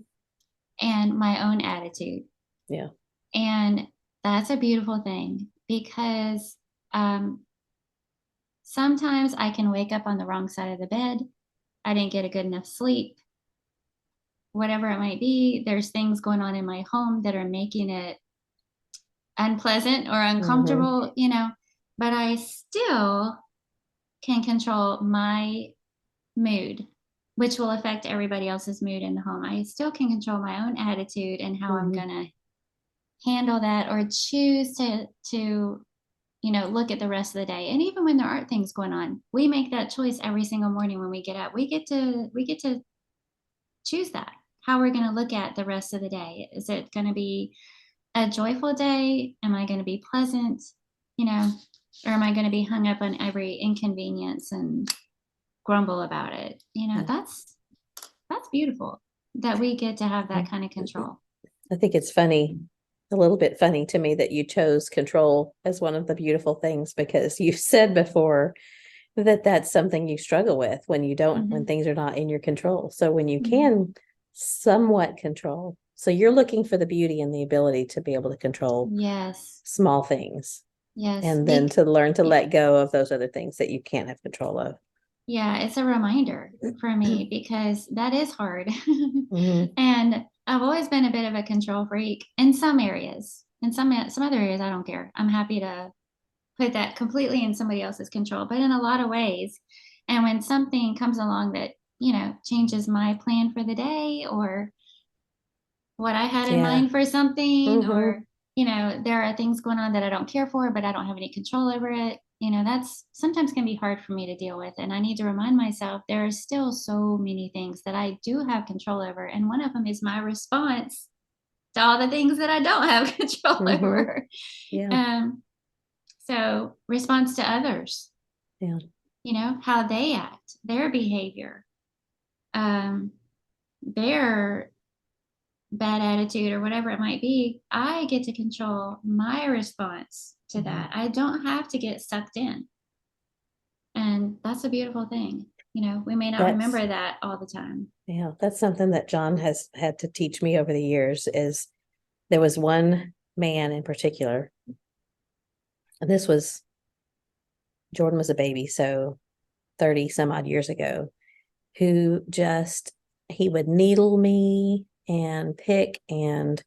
and my own attitude. Yeah. And that's a beautiful thing because um, sometimes I can wake up on the wrong side of the bed. I didn't get a good enough sleep, whatever it might be. There's things going on in my home that are making it unpleasant or Mm-hmm. uncomfortable, but I still can control my mood, which will affect everybody else's mood in the home. I still can control my own attitude and how I'm Mm-hmm. going to handle that or choose to look at the rest of the day. And even when there aren't things going on, we make that choice every single morning when we get up. We get to choose that. How we're going to look at the rest of the day. Is it going to be a joyful day? Am I going to be pleasant? You know, or am I going to be hung up on every inconvenience and grumble about it? Yeah. That's beautiful that we get to have that kind of control. I think it's funny, a little bit funny to me that you chose control as one of the beautiful things, because you said before that that's something you struggle with when you don't, when Mm-hmm. things are not in your control. So when you Mm-hmm. can somewhat control, so you're looking for the beauty and the ability to be able to control Yes. small things, Yes. and then to learn to let go of those other things that you can't have control of. Yeah, it's a reminder for me because that is hard. Mm-hmm. And I've always been a bit of a control freak in some areas. In some other areas, I don't care. I'm happy to put that completely in somebody else's control, but in a lot of ways. And when something comes along that, changes my plan for the day or what I had in Yeah. mind for something, Mm-hmm. or, there are things going on that I don't care for, but I don't have any control over it. That's sometimes can be hard for me to deal with. And I need to remind myself there are still so many things that I do have control over. And one of them is my response to all the things that I don't have control Mm-hmm. over. Yeah. Um, so response to others, Yeah. how they act, their behavior, um, their bad attitude or whatever it might be, I get to control my response to Mm-hmm. that. I don't have to get sucked in. And that's a beautiful thing. We may not That's remember that all the time. Yeah, that's something that John has had to teach me over the years. Is there was one man in particular, and this was Jordan was a baby, so 30 some odd years ago, who just he would needle me and pick, and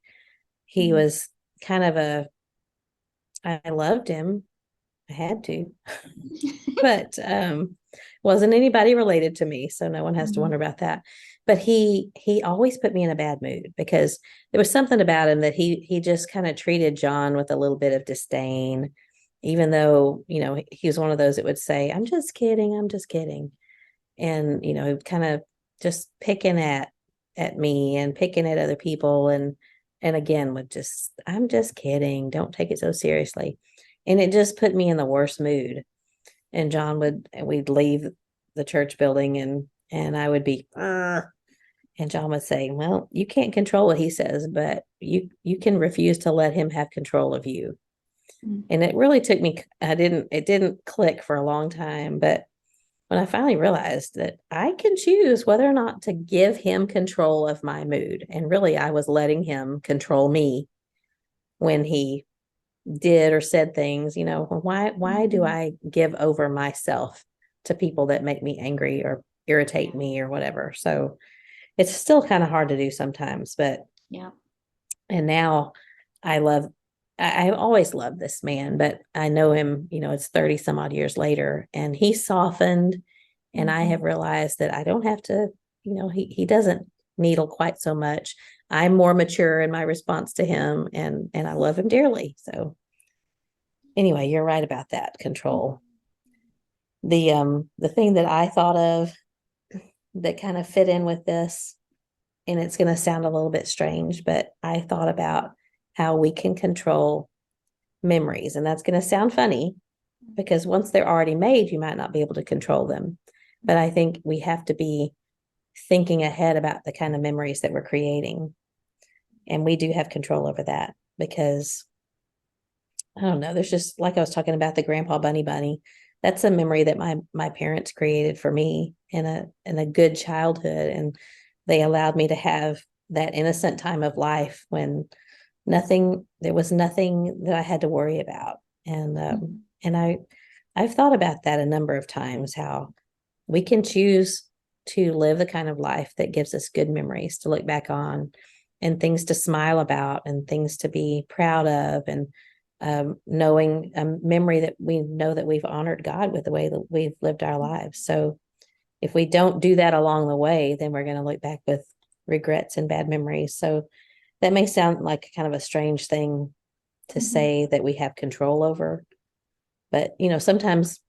he Mm-hmm. was kind of a I loved him. I had to, but wasn't anybody related to me, so no one has to Mm-hmm. wonder about that. But he always put me in a bad mood because there was something about him that he just kind of treated John with a little bit of disdain, even though he was one of those that would say, I'm just kidding," and kind of just picking at me and picking at other people, and again would just, "I'm just kidding, don't take it so seriously," and it just put me in the worst mood. And we'd leave the church building, and I would be, and John would say, "Well, you can't control what he says, but you can refuse to let him have control of you." And it really took me, it didn't click for a long time, but when I finally realized that I can choose whether or not to give him control of my mood, and really I was letting him control me when he did or said things, why do Mm-hmm. I give over myself to people that make me angry or irritate Yeah. me or whatever? So it's still kind of hard to do sometimes, but Yeah. and now I love I always loved this man, but I know him, it's 30 some odd years later, and he softened, and I Mm-hmm. have realized that I don't have to, he doesn't needle quite so much. I'm more mature in my response to him, and I love him dearly. So anyway, you're right about that control. The thing that I thought of that kind of fit in with this, and it's going to sound a little bit strange, but I thought about how we can control memories, and that's going to sound funny because once they're already made, you might not be able to control them. But I think we have to be thinking ahead about the kind of memories that we're creating, and we do have control over that, because I don't know. There's just, like I was talking about, the Grandpa Bunny. That's a memory that my parents created for me in a good childhood, and they allowed me to have that innocent time of life when there was nothing that I had to worry about. Mm-hmm. And I've thought about that a number of times, how we can choose to live the kind of life that gives us good memories to look back on and things to smile about and things to be proud of, and knowing a memory that we know that we've honored God with the way that we've lived our lives. So if we don't do that along the way, then we're going to look back with regrets and bad memories. So that may sound like kind of a strange thing to say that we have control over, but sometimes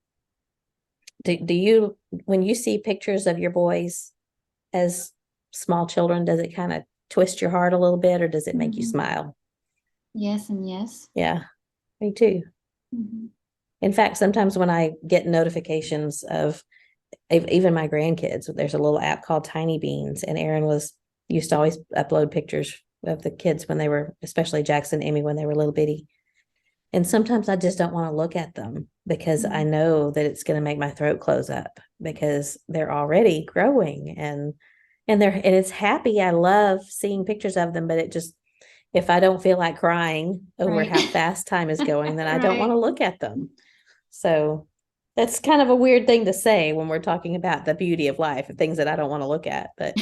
do you, when you see pictures of your boys as small children, does it kind of twist your heart a little bit, or does it make you smile? Yes and yes. Yeah, me too. In fact, sometimes when I get notifications of even my grandkids, there's a little app called Tiny Beans, and Aaron used to always upload pictures of the kids when they were, especially Jackson and Emmy, when they were little bitty. And sometimes I just don't want to look at them because I know that it's going to make my throat close up because they're already growing and it's happy. I love seeing pictures of them, but it just, if I don't feel like crying over how fast time is going, then I don't want to look at them. So that's kind of a weird thing to say when we're talking about the beauty of life and things that I don't want to look at, but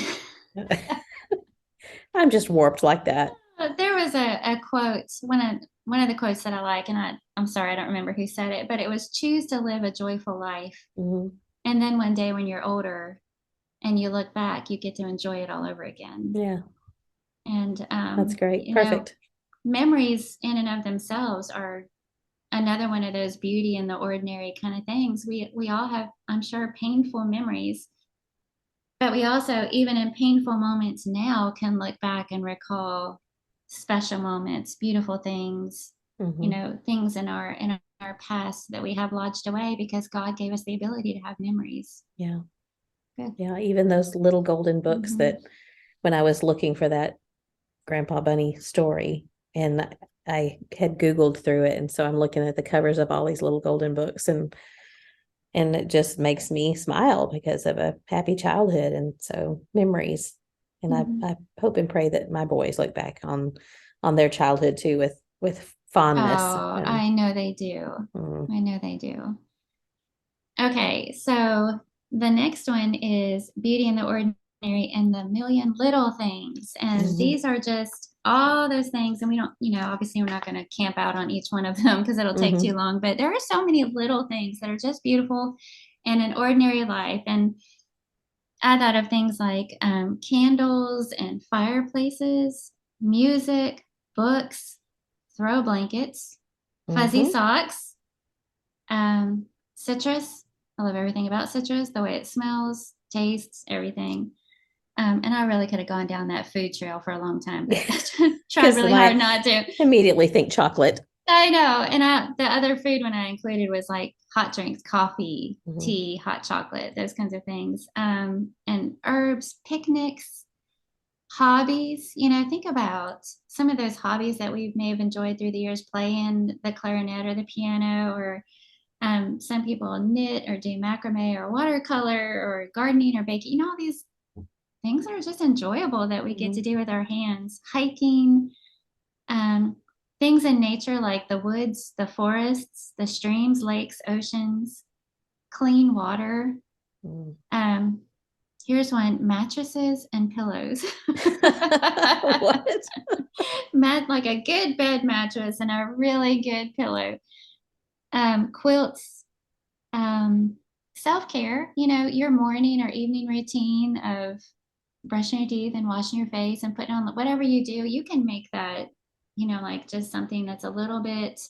I'm just warped like that. There was a quote, one of the quotes that I like, and I'm sorry, I don't remember who said it, but it was, choose to live a joyful life. And then one day when you're older and you look back, you get to enjoy it all over again. Yeah. And that's great. Perfect. Memories in and of themselves are another one of those beauty in the ordinary kind of things. We all have, I'm sure, painful memories, but we also, even in painful moments now, can look back and recall special moments, beautiful things, things in our past that we have lodged away because God gave us the ability to have memories. Yeah. Good. Yeah. Even those little golden books that when I was looking for that Grandpa Bunny story, and I had Googled through it. And so I'm looking at the covers of all these little golden books, and it just makes me smile because of a happy childhood. And so memories. And I hope and pray that my boys look back on their childhood too with fondness. Oh, I know they do. I know they do. Okay, so the next one is beauty in the ordinary and the million little things. And these are just all those things. And we don't, obviously we're not going to camp out on each one of them because it'll take too long. But there are so many little things that are just beautiful in an ordinary life. And I thought of things like candles and fireplaces, music, books, throw blankets, fuzzy socks, citrus. I love everything about citrus, the way it smells, tastes, everything. And I really could have gone down that food trail for a long time, but tried really hard not to. Immediately think chocolate. I know. And the other food one I included was like hot drinks, coffee, tea, hot chocolate, those kinds of things. And herbs, picnics, hobbies. Think about some of those hobbies that we may have enjoyed through the years, playing the clarinet or the piano, or some people knit or do macrame or watercolor or gardening or baking. All these things are just enjoyable that we get to do with our hands. Hiking, things in nature like the woods, the forests, the streams, lakes, oceans, clean water. Here's one: mattresses and pillows. What? Like a good bed mattress and a really good pillow. Quilts, self-care, your morning or evening routine of brushing your teeth and washing your face and putting on whatever you do, you can make that, like just something that's a little bit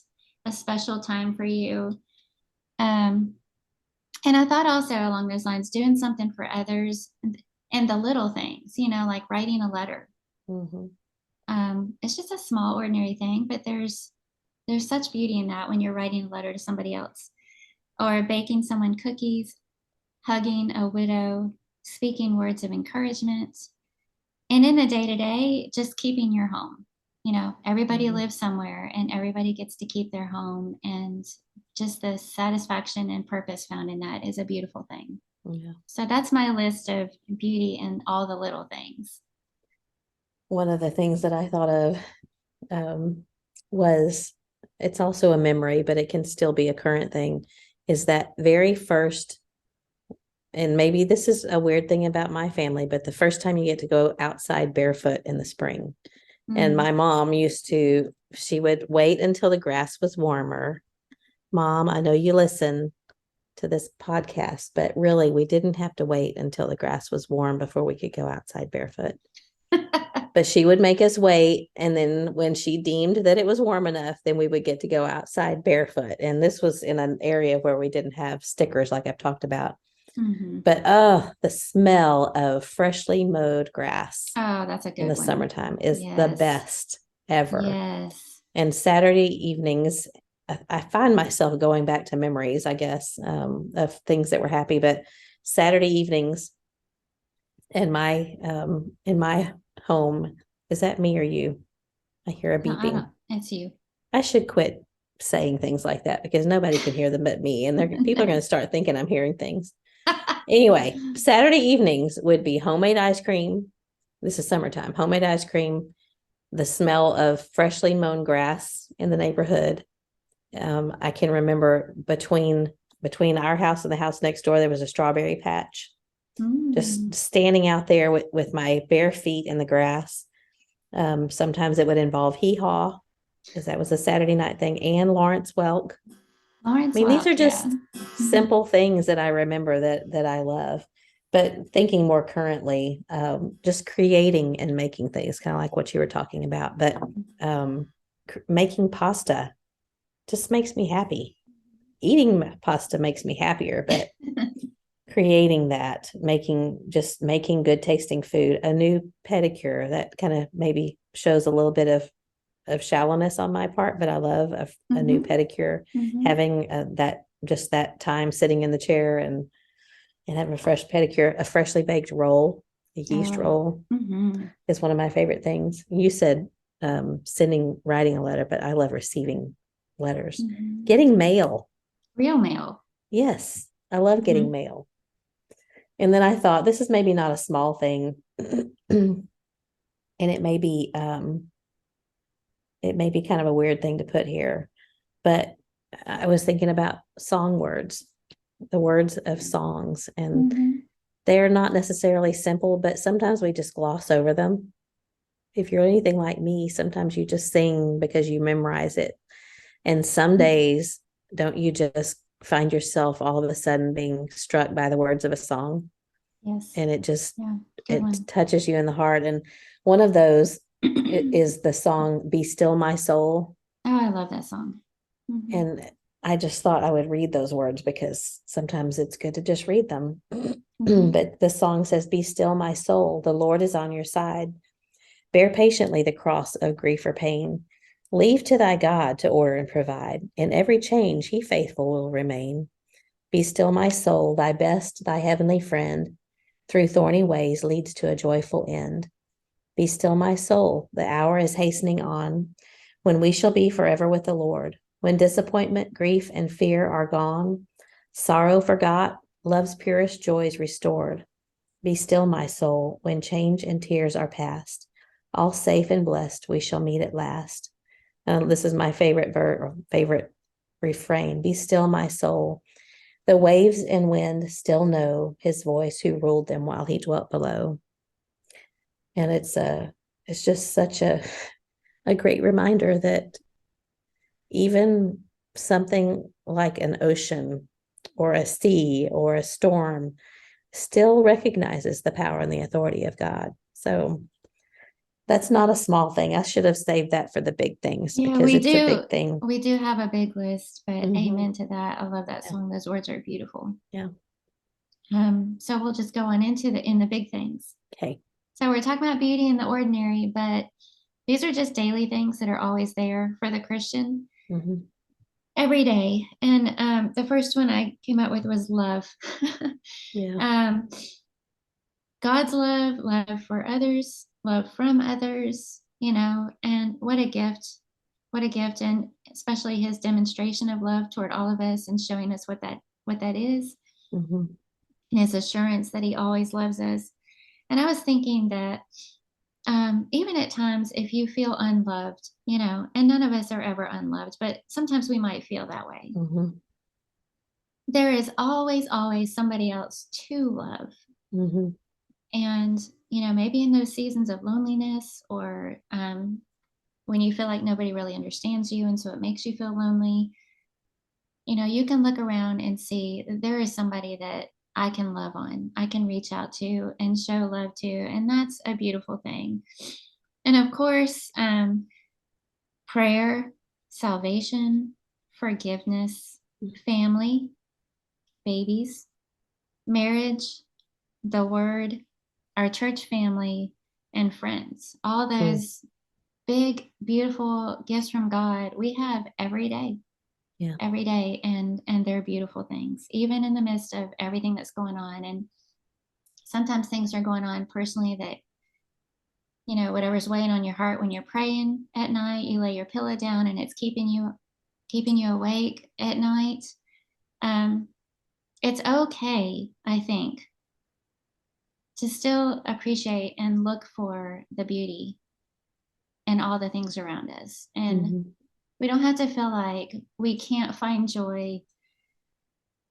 a special time for you. And I thought also along those lines, doing something for others and the little things, like writing a letter. It's just a small, ordinary thing, but there's such beauty in that when you're writing a letter to somebody else, or baking someone cookies, hugging a widow, speaking words of encouragement. And in the day-to-day, just keeping your home. Everybody lives somewhere and everybody gets to keep their home. And just the satisfaction and purpose found in that is a beautiful thing. Yeah. So that's my list of beauty in all the little things. One of the things that I thought of was, it's also a memory, but it can still be a current thing, is that very first and maybe this is a weird thing about my family, but the first time you get to go outside barefoot in the spring. And my mom she would wait until the grass was warmer. Mom, I know you listen to this podcast, but really, we didn't have to wait until the grass was warm before we could go outside barefoot. But she would make us wait. And then when she deemed that it was warm enough, then we would get to go outside barefoot. And this was in an area where we didn't have stickers like I've talked about. But the smell of freshly mowed grass that's a good in the one. summertime is the best ever. Yes. And Saturday evenings, I find myself going back to memories, I guess, of things that were happy. But Saturday evenings in my home, is that me or you? I hear a beeping. No, it's you. I should quit saying things like that because nobody can hear them but me, and people are going to start thinking I'm hearing things. Anyway, Saturday evenings would be homemade ice cream. This is summertime. Homemade ice cream, the smell of freshly mown grass in the neighborhood. I can remember between our house and the house next door, there was a strawberry patch. Just standing out there with my bare feet in the grass. Sometimes it would involve hee haw, because that was a Saturday night thing, and Lawrence Welk. These are just simple things that I remember that I love. But thinking more currently, just creating and making things, kind of like what you were talking about. But making pasta just makes me happy. Eating pasta makes me happier, but creating that, making good tasting food, a new pedicure that kind of maybe shows a little bit of shallowness on my part, but I love a new pedicure, having that time sitting in the chair and having a fresh pedicure, a freshly baked roll, a yeast roll is one of my favorite things. You said writing a letter, but I love receiving letters. Getting mail. Real mail. Yes, I love getting mail. And then I thought, this is maybe not a small thing, and it may be kind of a weird thing to put here, but I was thinking about song words, the words of songs, and they're not necessarily simple, but sometimes we just gloss over them. If you're anything like me, sometimes you just sing because you memorize it. And some days, don't you just find yourself all of a sudden being struck by the words of a song? Yes. And it just, it touches you in the heart. And one of those is the song, Be Still My Soul. Oh, I love that song. And I just thought I would read those words because sometimes it's good to just read them. But the song says, Be still my soul, the Lord is on your side. Bear patiently the cross of grief or pain. Leave to thy God to order and provide. In every change he faithful will remain. Be still my soul, thy best, thy heavenly friend, through thorny ways leads to a joyful end. Be still my soul, the hour is hastening on, when we shall be forever with the Lord. When disappointment, grief, and fear are gone, sorrow forgot, love's purest joys restored. Be still my soul, when change and tears are past. All safe and blessed we shall meet at last. This is my favorite refrain. Be still my soul. The waves and wind still know his voice who ruled them while he dwelt below. And it's just such a great reminder that even something like an ocean or a sea or a storm still recognizes the power and the authority of God. So that's not a small thing. I should have saved that for the big things because it's a big thing. We do have a big list, but amen to that. I love that song. Those words are beautiful. Yeah. So we'll just go on into the big things. Okay. So we're talking about beauty in the ordinary, but these are just daily things that are always there for the Christian every day. And the first one I came up with was love. God's love for others, love from others, and what a gift. What a gift. And especially his demonstration of love toward all of us and showing us what that is. And his assurance that he always loves us. And I was thinking that even at times, if you feel unloved, and none of us are ever unloved, but sometimes we might feel that way. there is always, always somebody else to love. Mm-hmm. And, maybe in those seasons of loneliness or when you feel like nobody really understands you and so it makes you feel lonely, you can look around and see that there is somebody that I can love on, I can reach out to and show love to. And that's a beautiful thing. And of course, prayer, salvation, forgiveness, family, babies, marriage, the word, our church family, and friends. All Mm. those big, beautiful gifts from God we have Yeah. every day, and they're beautiful things, even in the midst of everything that's going on. And sometimes things are going on personally that whatever's weighing on your heart when you're praying at night, you lay your pillow down and it's keeping you awake at night. Um, it's okay, I think, to still appreciate and look for the beauty in all the things around us. And Mm-hmm. we don't have to feel like we can't find joy.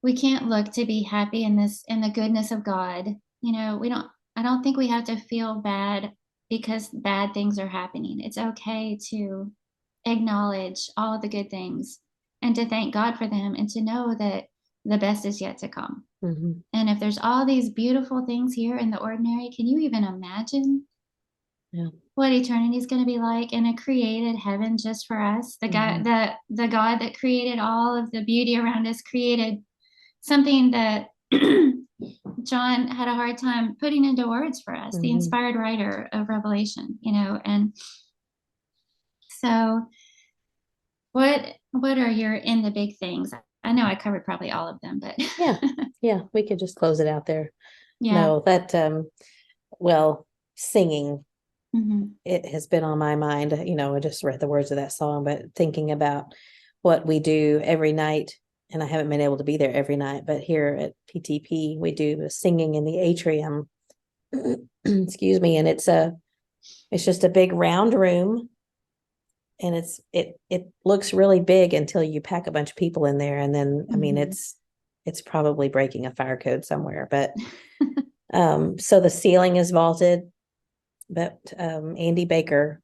We can't look to be happy in the goodness of God. I don't think we have to feel bad because bad things are happening. It's okay to acknowledge all the good things and to thank God for them and to know that the best is yet to come. Mm-hmm. And if there's all these beautiful things here in the ordinary, can you even imagine Yeah. what eternity is going to be like in a created heaven just for us? The God, Mm-hmm. the God that created all of the beauty around us created something that John had a hard time putting into words for us, the Mm-hmm. inspired writer of Revelation, and so what are your in the big things? I know I covered probably all of them, but Yeah. Yeah. We could just close it out there. yeah. No, that well, singing, Hmm. it has been on my mind. I just read the words of that song, but thinking about what we do every night, and I haven't been able to be there every night, but here at PTP, we do singing in the atrium. Excuse me. And it's just a big round room, and it looks really big until you pack a bunch of people in there. And then, I mean, Hmm. it's probably breaking a fire code somewhere, but so the ceiling is vaulted. But Andy Baker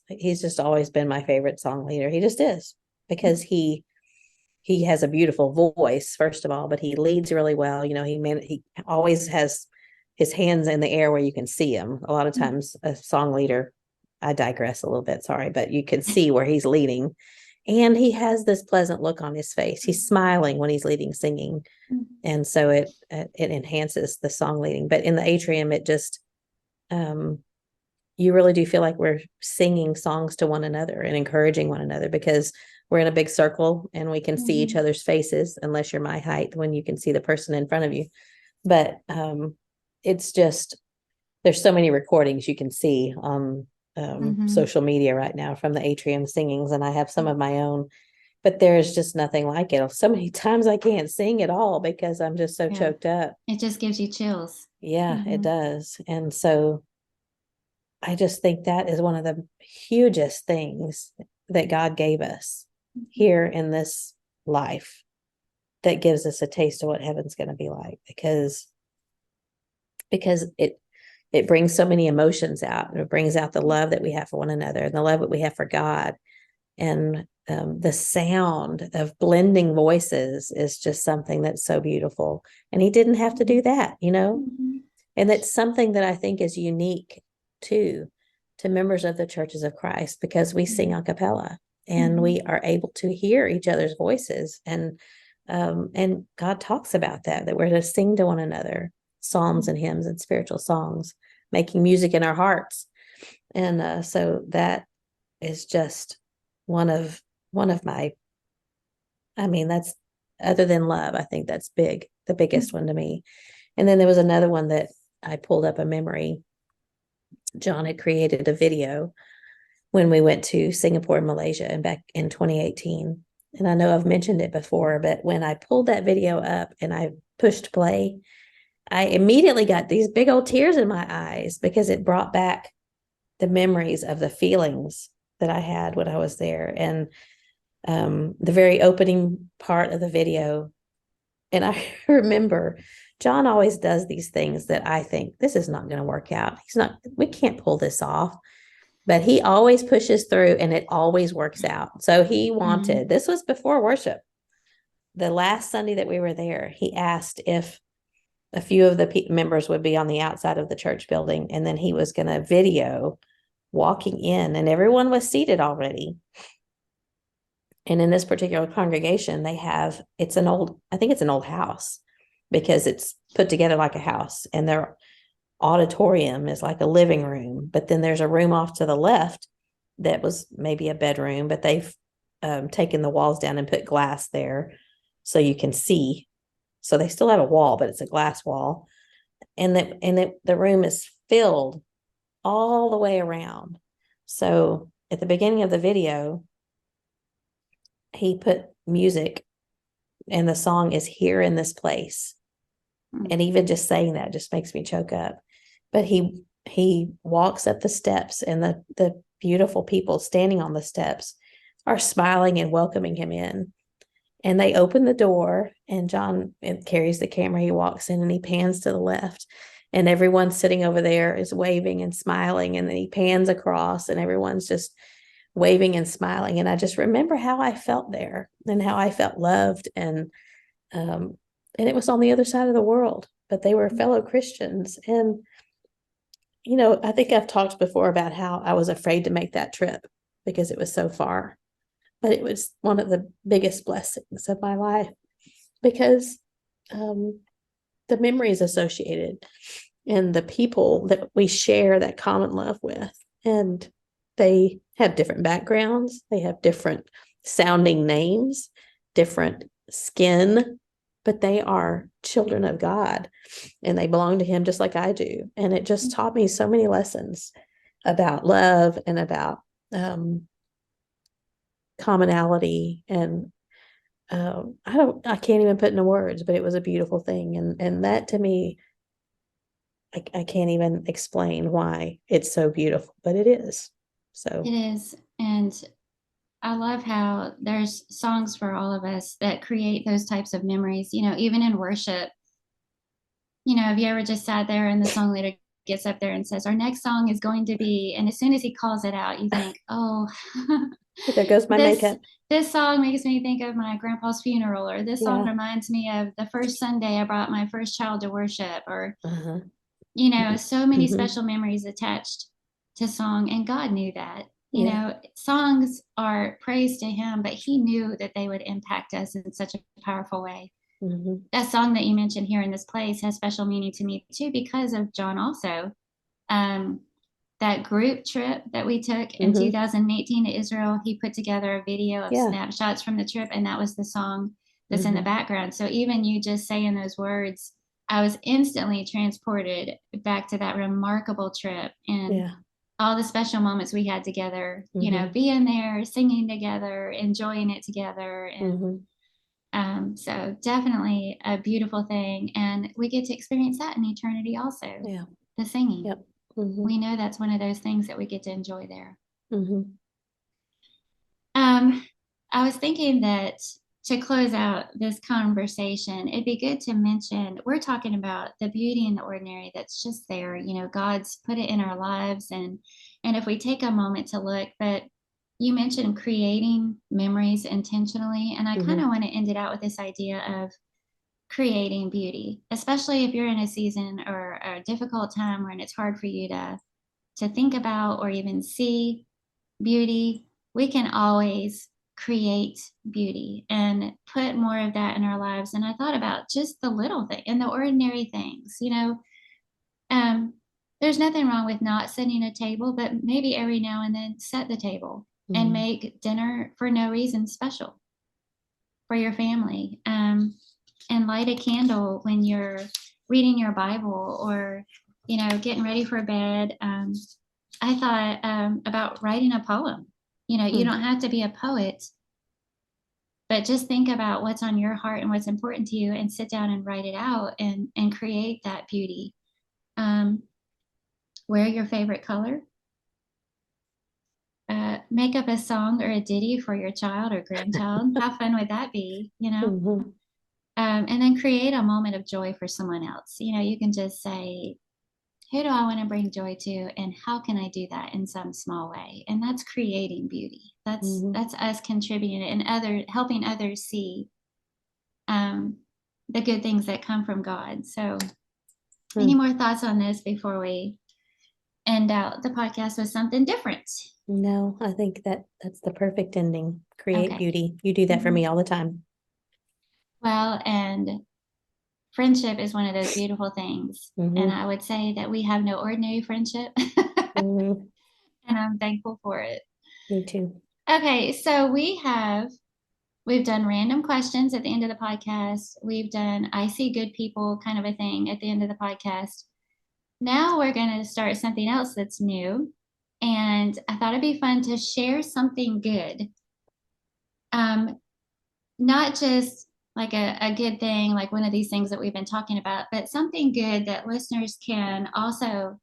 he's just always been my favorite song leader. He just is, because he has a beautiful voice, first of all, but he leads really well. He always has his hands in the air where you can see him. A lot of times a song leader, I digress a little bit, sorry, but you can see where he's leading. And he has this pleasant look on his face. He's smiling when he's leading singing. And so it enhances the song leading. But in the atrium, it just you really do feel like we're singing songs to one another and encouraging one another, because we're in a big circle and we can see each Hmm. other's faces, unless you're my height, when you can see the person in front of you. But it's just, there's so many recordings you can see on Hmm. social media right now from the atrium singings, and I have some of my own, but there's just nothing like it. So many times I can't sing at all because I'm just so Yeah, choked up. it just gives you chills. Yeah, it Hmm. does. And so I just think that is one of the hugest things that God gave us here in this life, that gives us a taste of what heaven's going to be like, because it brings so many emotions out, and it brings out the love that we have for one another and the love that we have for God. And the sound of blending voices is just something that's so beautiful. And he didn't have to do that. Hmm. And that's something that I think is unique too to members of the churches of Christ, because we sing a cappella and Hmm. we are able to hear each other's voices. And God talks about that we're to sing to one another psalms and hymns and spiritual songs, making music in our hearts. And so that is just one of my, I mean, that's, other than love, I think that's big, the biggest one to me. And then there was another one that I pulled up a memory. John had created a video when we went to Singapore and Malaysia and back in 2018. And I know I've mentioned it before, but when I pulled that video up and I pushed play, I immediately got these big old tears in my eyes, because it brought back the memories of the feelings that I had when I was there. And the very opening part of the video, And I remember John always does these things that I think this is not going to work out. We can't pull this off, but he always pushes through and it always works out. So Mm. this was before worship. The last Sunday that we were there, he asked if a few of the members would be on the outside of the church building, and then he was going to video walking in, and everyone was seated already. And in this particular congregation, I think it's an old house because it's put together like a house, and their auditorium is like a living room. But then there's a room off to the left that was maybe a bedroom, but they've taken the walls down and put glass there so you can see. So they still have a wall, but it's a glass wall. The room is filled all the way around. So at the beginning of the video, he put music, and the song is Here in This Place. Mm. And even just saying that just makes me choke up. But he walks up the steps, and the beautiful people standing on the steps are smiling and welcoming him in. And they open the door, and John carries the camera. He walks in and he pans to the left, and everyone sitting over there is waving and smiling. And then he pans across, and everyone's just waving and smiling. And I just remember how I felt there and how I felt loved. Um, and it was on the other side of the world, but they were fellow Christians. And, I think I've talked before about how I was afraid to make that trip because it was so far, but it was one of the biggest blessings of my life because um, the memories associated and the people that we share that common love with. And they have different backgrounds, they have different sounding names, different skin, but they are children of God and they belong to Him just like I do. And it just taught me so many lessons about love and about um, commonality. And I can't even put into words, but it was a beautiful thing. And that to me, I can't even explain why it's so beautiful, but it is. It So, is. And I love how there's songs for all of us that create those types of memories, even in worship. Have you ever just sat there and the song leader gets up there and says, our next song is going to be, and as soon as he calls it out, you think, oh, there goes my this makeup. this song makes me think of my grandpa's funeral, or this song Yeah. reminds me of the first Sunday I brought my first child to worship, or Uh-huh. so many Mm-hmm. special memories attached to song. And God knew that. Yeah. Songs are praise to Him, but He knew that they would impact us in such a powerful way. Mm-hmm. That song that you mentioned, Here in This Place, has special meaning to me too because of John also. Um, that group trip that we took in Mm-hmm. 2018 to Israel, he put together a video of Yeah. snapshots from the trip, and that was the song that's in the Mm-hmm. background. So even you just saying those words, I was instantly transported back to that remarkable trip and Yeah. all the special moments we had together, Mm-hmm. being there, singing together, enjoying it together. And Mm-hmm. so definitely a beautiful thing. And we get to experience that in eternity also, Yeah. the singing. Yep. Mm-hmm. We know that's one of those things that we get to enjoy there. Mm-hmm. Um, I was thinking that to close out this conversation, it'd be good to mention we're talking about the beauty in the ordinary that's just there. God's put it in our lives, and if we take a moment to look, but you mentioned creating memories intentionally, and I kind Mm-hmm. of want to end it out with this idea of creating beauty, especially if you're in a season or a difficult time when it's hard for you to think about or even see beauty. We can always create beauty and put more of that in our lives. And I thought about just the little thing and the ordinary things, um, there's nothing wrong with not setting a table, but maybe every now and then set the table and Mm-hmm. make dinner for no reason special for your family. And light a candle when you're reading your Bible or, getting ready for bed. I thought about writing a poem. You Mm-hmm. don't have to be a poet, but just think about what's on your heart and what's important to you and sit down and write it out and create that beauty. Um, wear your favorite color. Make up a song or a ditty for your child or grandchild. How fun would that be? Mm-hmm. And then create a moment of joy for someone else. You can just say, who do I want to bring joy to, and how can I do that in some small way? And that's creating beauty. That's Mhm. that's us contributing and helping others see um, the good things that come from God. So, any Hmm. more thoughts on this before we end out the podcast with something different? No, I think that's the perfect ending. Create Okay. beauty. You do that for Mhm. me all the time. Well, and friendship is one of those beautiful things. And Hmm. I would say that we have no ordinary friendship, Hmm. and I'm thankful for it. Me too. Okay, so we've done random questions at the end of the podcast. We've done I see good people kind of a thing at the end of the podcast. Now we're going to start something else that's new. And I thought it'd be fun to share something good. Um, Not just like a good thing, like one of these things that we've been talking about, but something good that listeners can also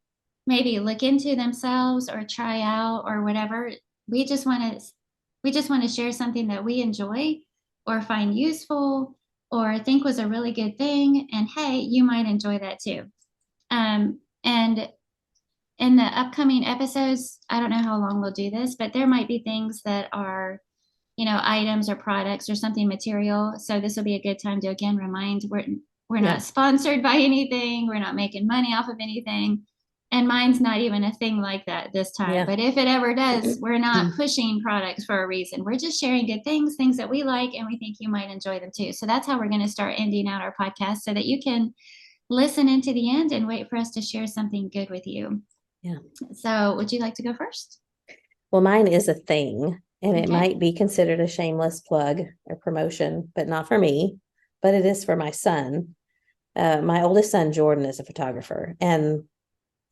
maybe look into themselves or try out or whatever. We just want to we just want to share something that we enjoy or find useful or think was a really good thing. And hey, you might enjoy that too. And in the upcoming episodes, I don't know how long we'll do this, but there might be things that are items or products or something material. So this will be a good time to again remind we're Yeah. not sponsored by anything. We're not making money off of anything. And mine's not even a thing like that this time. Yeah. But if it ever does, we're not pushing products for a reason. We're just sharing good things, things that we like, and we think you might enjoy them too. So that's how we're going to start ending out our podcast so that you can listen into the end and wait for us to share something good with you. Yeah. So would you like to go first? Well, mine is a thing, and it Okay. might be considered a shameless plug or promotion, but not for me, but it is for my son. My oldest son, Jordan, is a photographer, and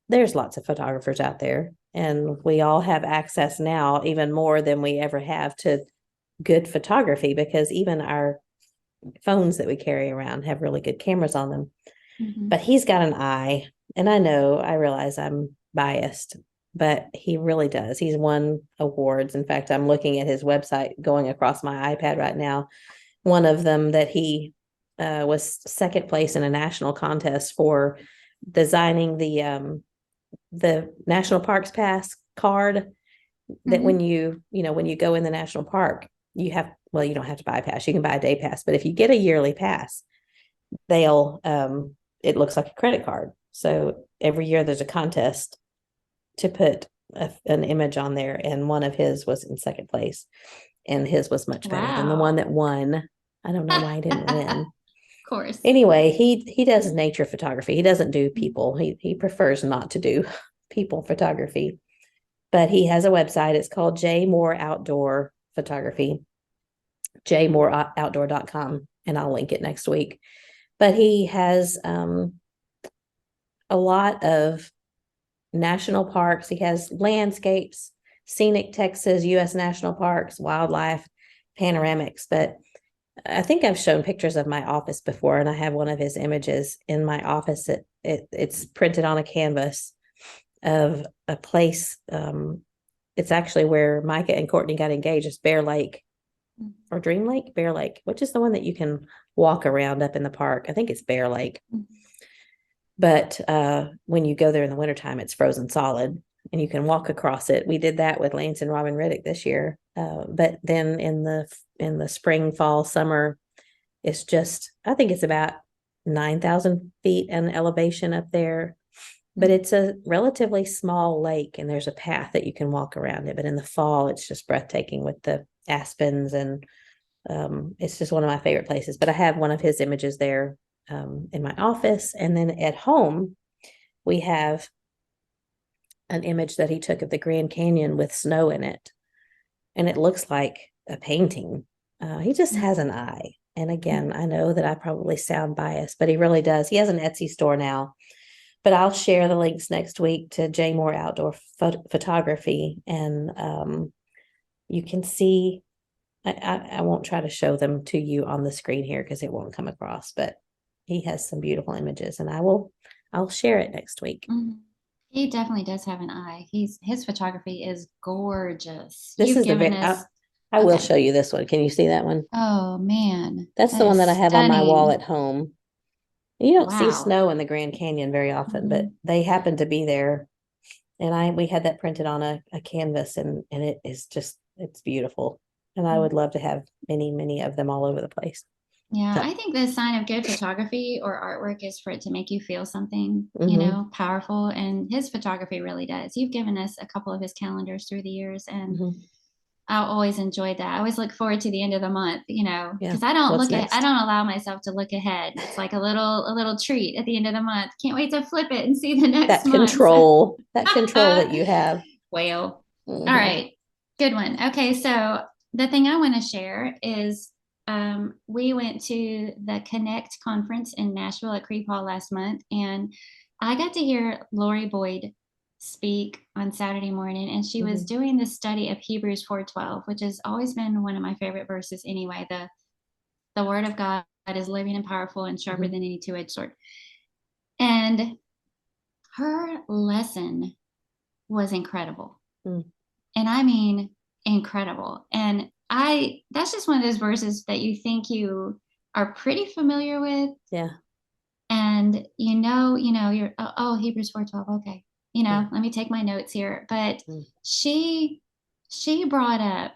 there's lots of photographers out there, and we all have access now, even more than we ever have, to good photography because even our phones that we carry around have really good cameras on them. Mm-hmm. But he's got an eye, and I realize I'm biased, but he really does. He's won awards. In fact, I'm looking at his website going across my iPad right now. One of them that he was second place in a national contest for designing the National Parks Pass card that Mm-hmm. when you go in the national park, you don't have to buy a pass. You can buy a day pass, but if you get a yearly pass, they'll it looks like a credit card. So every year there's a contest to put an image on there, and one of his was in second place, and his was much better than the one that Wow. won. I don't know why he didn't Of win. course. Anyway, he does nature photography. He doesn't do people. He prefers not to do people photography, but he has a website. It's called J Moore Outdoor Photography, jmoreoutdoor.com, and I'll link it next week. But he has a lot of national parks. He has landscapes, scenic Texas, U.S. national parks, wildlife, panoramics. But I think I've shown pictures of my office before, and I have one of his images in my office. It's printed on a canvas of a place. It's actually where Micah and Courtney got engaged. It's Bear Lake or Dream Lake, Bear Lake, which is the one that you can walk around up in the park. I think it's Bear Lake. But when you go there in the wintertime, it's frozen solid and you can walk across it. We did that with Lance and Robin Riddick this year. But then in the spring, fall, summer, it's just, I think it's about 9,000 feet in elevation up there. But it's a relatively small lake and there's a path that you can walk around it. But in the fall, it's just breathtaking with the aspens, and it's just one of my favorite places. But I have one of his images there in my office. And then at home, we have an image that he took of the Grand Canyon with snow in it. And it looks like a painting. He just has an eye. And again, I know that I probably sound biased, but he really does. He has an Etsy store now, but I'll share the links next week to J Moore Outdoor Photography. And you can see, I won't try to show them to you on the screen here because it won't come across, but he has some beautiful images, and I'll share it next week. Mhm. He definitely does have an eye. His photography is gorgeous. This You've is the given very us I will Okay. show you this one. Can you see that one? Oh man, That's that the one is that I have on my wall stunning. at home. You don't see Wow. snow in the Grand Canyon very often, but Mhm. they happen to be there. And we had that printed on a canvas, and it is just, it's beautiful. And I would love to have many, many of them all over the place. Yeah, So, I think the sign of good photography or artwork is for it to make you feel something, hmm powerful. And his photography really does. You've given us a couple of his calendars through the years, and hmm I always enjoyed that. I always look forward to the end of the month, Yeah. because I don't What's look at, I next? don't allow myself to look ahead. It's like a little treat at the end of the month. Can't wait to flip it and see the next month. That control that you have. Well, all Hmm right. Good one. Okay, so the thing I want to share is we went to the Connect conference in Nashville at Creve Hall last month, and I got to hear Lori Boyd speak on Saturday morning, and she was hmm doing the study of Hebrews 4:12, which has always been one of my favorite verses anyway. The word of God is living and powerful and sharper hmm than any two-edged sword. And her lesson was incredible. And I mean incredible. And that's just one of those verses that you think you are pretty familiar with. Yeah. And you're, oh, Hebrews 4:12. Okay. Yeah. Let me take my notes here. But Mm. she she brought up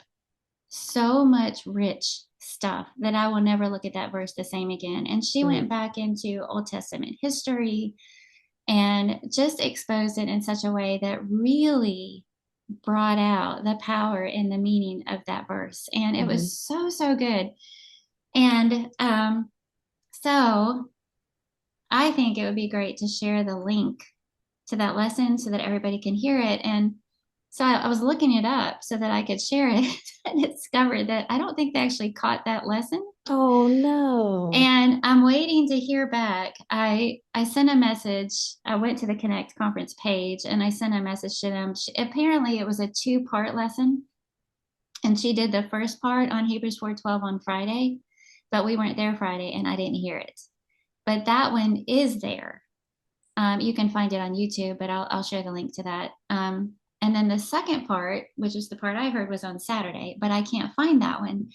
so much rich stuff that I will never look at that verse the same again. And she Right. went back into Old Testament history and just exposed it in such a way that really brought out the power and the meaning of that verse. And it hmm was so, so good. And so I think it would be great to share the link to that lesson so that everybody can hear it. And so I was looking it up so that I could share it and discovered that I don't think they actually caught that lesson. Oh no. And I'm waiting to hear back. I sent a message. I went to the Connect conference page and I sent a message to them. Apparently, it was a two-part lesson, and she did the first part on Hebrews 4:12 on Friday, but we weren't there Friday, and I didn't hear it. But that one is there. You can find it on YouTube, but I'll share the link to that. And then the second part, which is the part I heard, was on Saturday, but I can't find that one.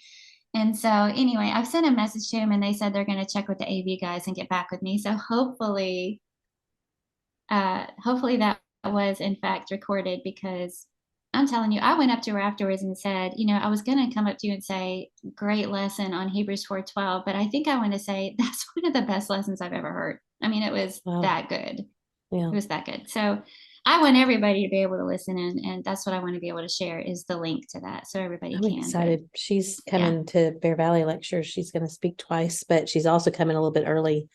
And so anyway, I've sent a message to him and they said they're going to check with the AV guys and get back with me. So hopefully that was in fact recorded, because I'm telling you, I went up to her afterwards and said, I was going to come up to you and say, great lesson on Hebrews 4:12, but I think I want to say that's one of the best lessons I've ever heard. I mean, it was Wow. that good. Yeah. It was that good. So I want everybody to be able to listen in, and that's what I want to be able to share is the link to that so everybody I'm can. But excited. She's yeah. coming to Bear Valley lectures. She's going to speak twice, but she's also coming a little bit early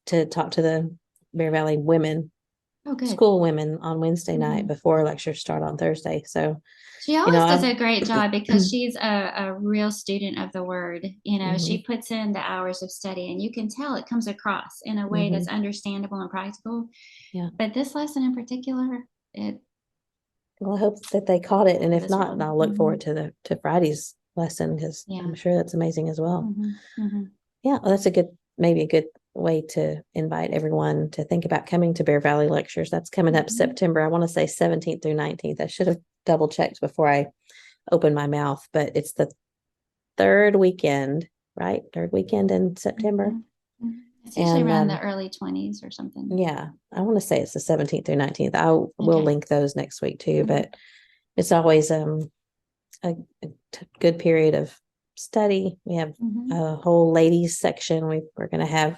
to talk to the Bear Valley women, Oh, good. school women on Wednesday night Mhm. before lectures start on Thursday. So, She always does I've, a great job because she's a real student of the word. hmm She puts in the hours of study and you can tell it comes across in a way that's hmm understandable and practical. yeah. But this lesson in particular, Well, I hope that they caught it. And it if was not, real. I'll look Hmm. forward to Friday's lesson because Yeah. I'm sure that's amazing as well. Hmm. Hmm. Yeah, well, that's maybe a good way to invite everyone to think about coming to Bear Valley lectures. That's coming up Hmm. September. I want to say 17th through 19th. I should have double checked before I opened my mouth, but it's the third weekend, right? Third weekend in September. Hmm. Hmm. It's usually And around the early 20s or something. yeah, I want to say it's the 17th through 19th. I will Okay. link those next week too, Hmm. but it's always a good period of study. We have Hmm. a whole ladies section. We're going to have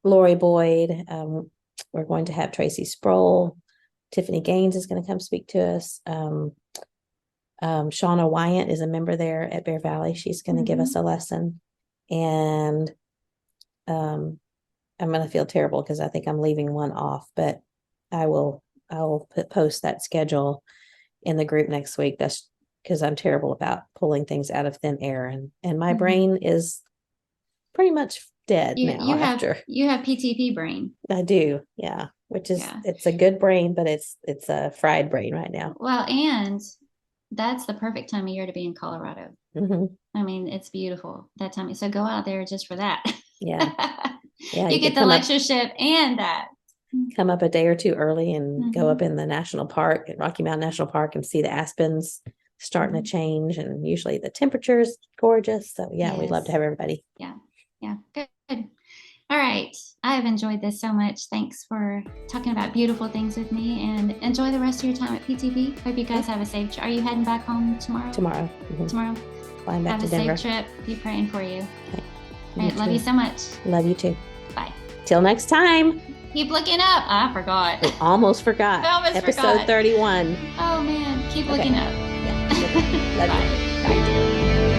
Lori Boyd. We're going to have Tracy Sproul. Tiffany Gaines is going to come speak to us. Shauna Wyant is a member there at Bear Valley. She's going to give us Hmm. a lesson. And I'm going to feel terrible because I think I'm leaving one off, but I'll post that schedule in the group next week. That's because I'm terrible about pulling things out of thin air, and my Hmm. brain is pretty much dead You now you have after you have PTP brain. I do. Yeah. Which is, Yeah. it's a good brain, but it's a fried brain right now. Well, and that's the perfect time of year to be in Colorado. Hmm I mean, it's beautiful that time. So go out there just for that. Yeah. Yeah. You You get could the lectureship and that. come up a day or two early and go up Hmm. in the national park at Rocky Mountain National Park and see the aspens starting to change, and usually the temperature is gorgeous. So yeah, we'd love to Yes. have everybody. Yeah. Yeah. Good. All right. I have enjoyed this so much. Thanks for talking about beautiful things with me, and enjoy the rest of your time at PTB. Hope you guys have a safe trip. Are you heading back home tomorrow? Tomorrow. Tomorrow. Flying back Have to a Denver. safe trip. Be praying for you. Okay. All right. Love you so much. Love you too. Bye. Till next time. Keep looking up. I forgot. We almost forgot. I almost Episode forgot. 31. Oh man. Keep looking up. Yeah. Love you. Bye. Bye.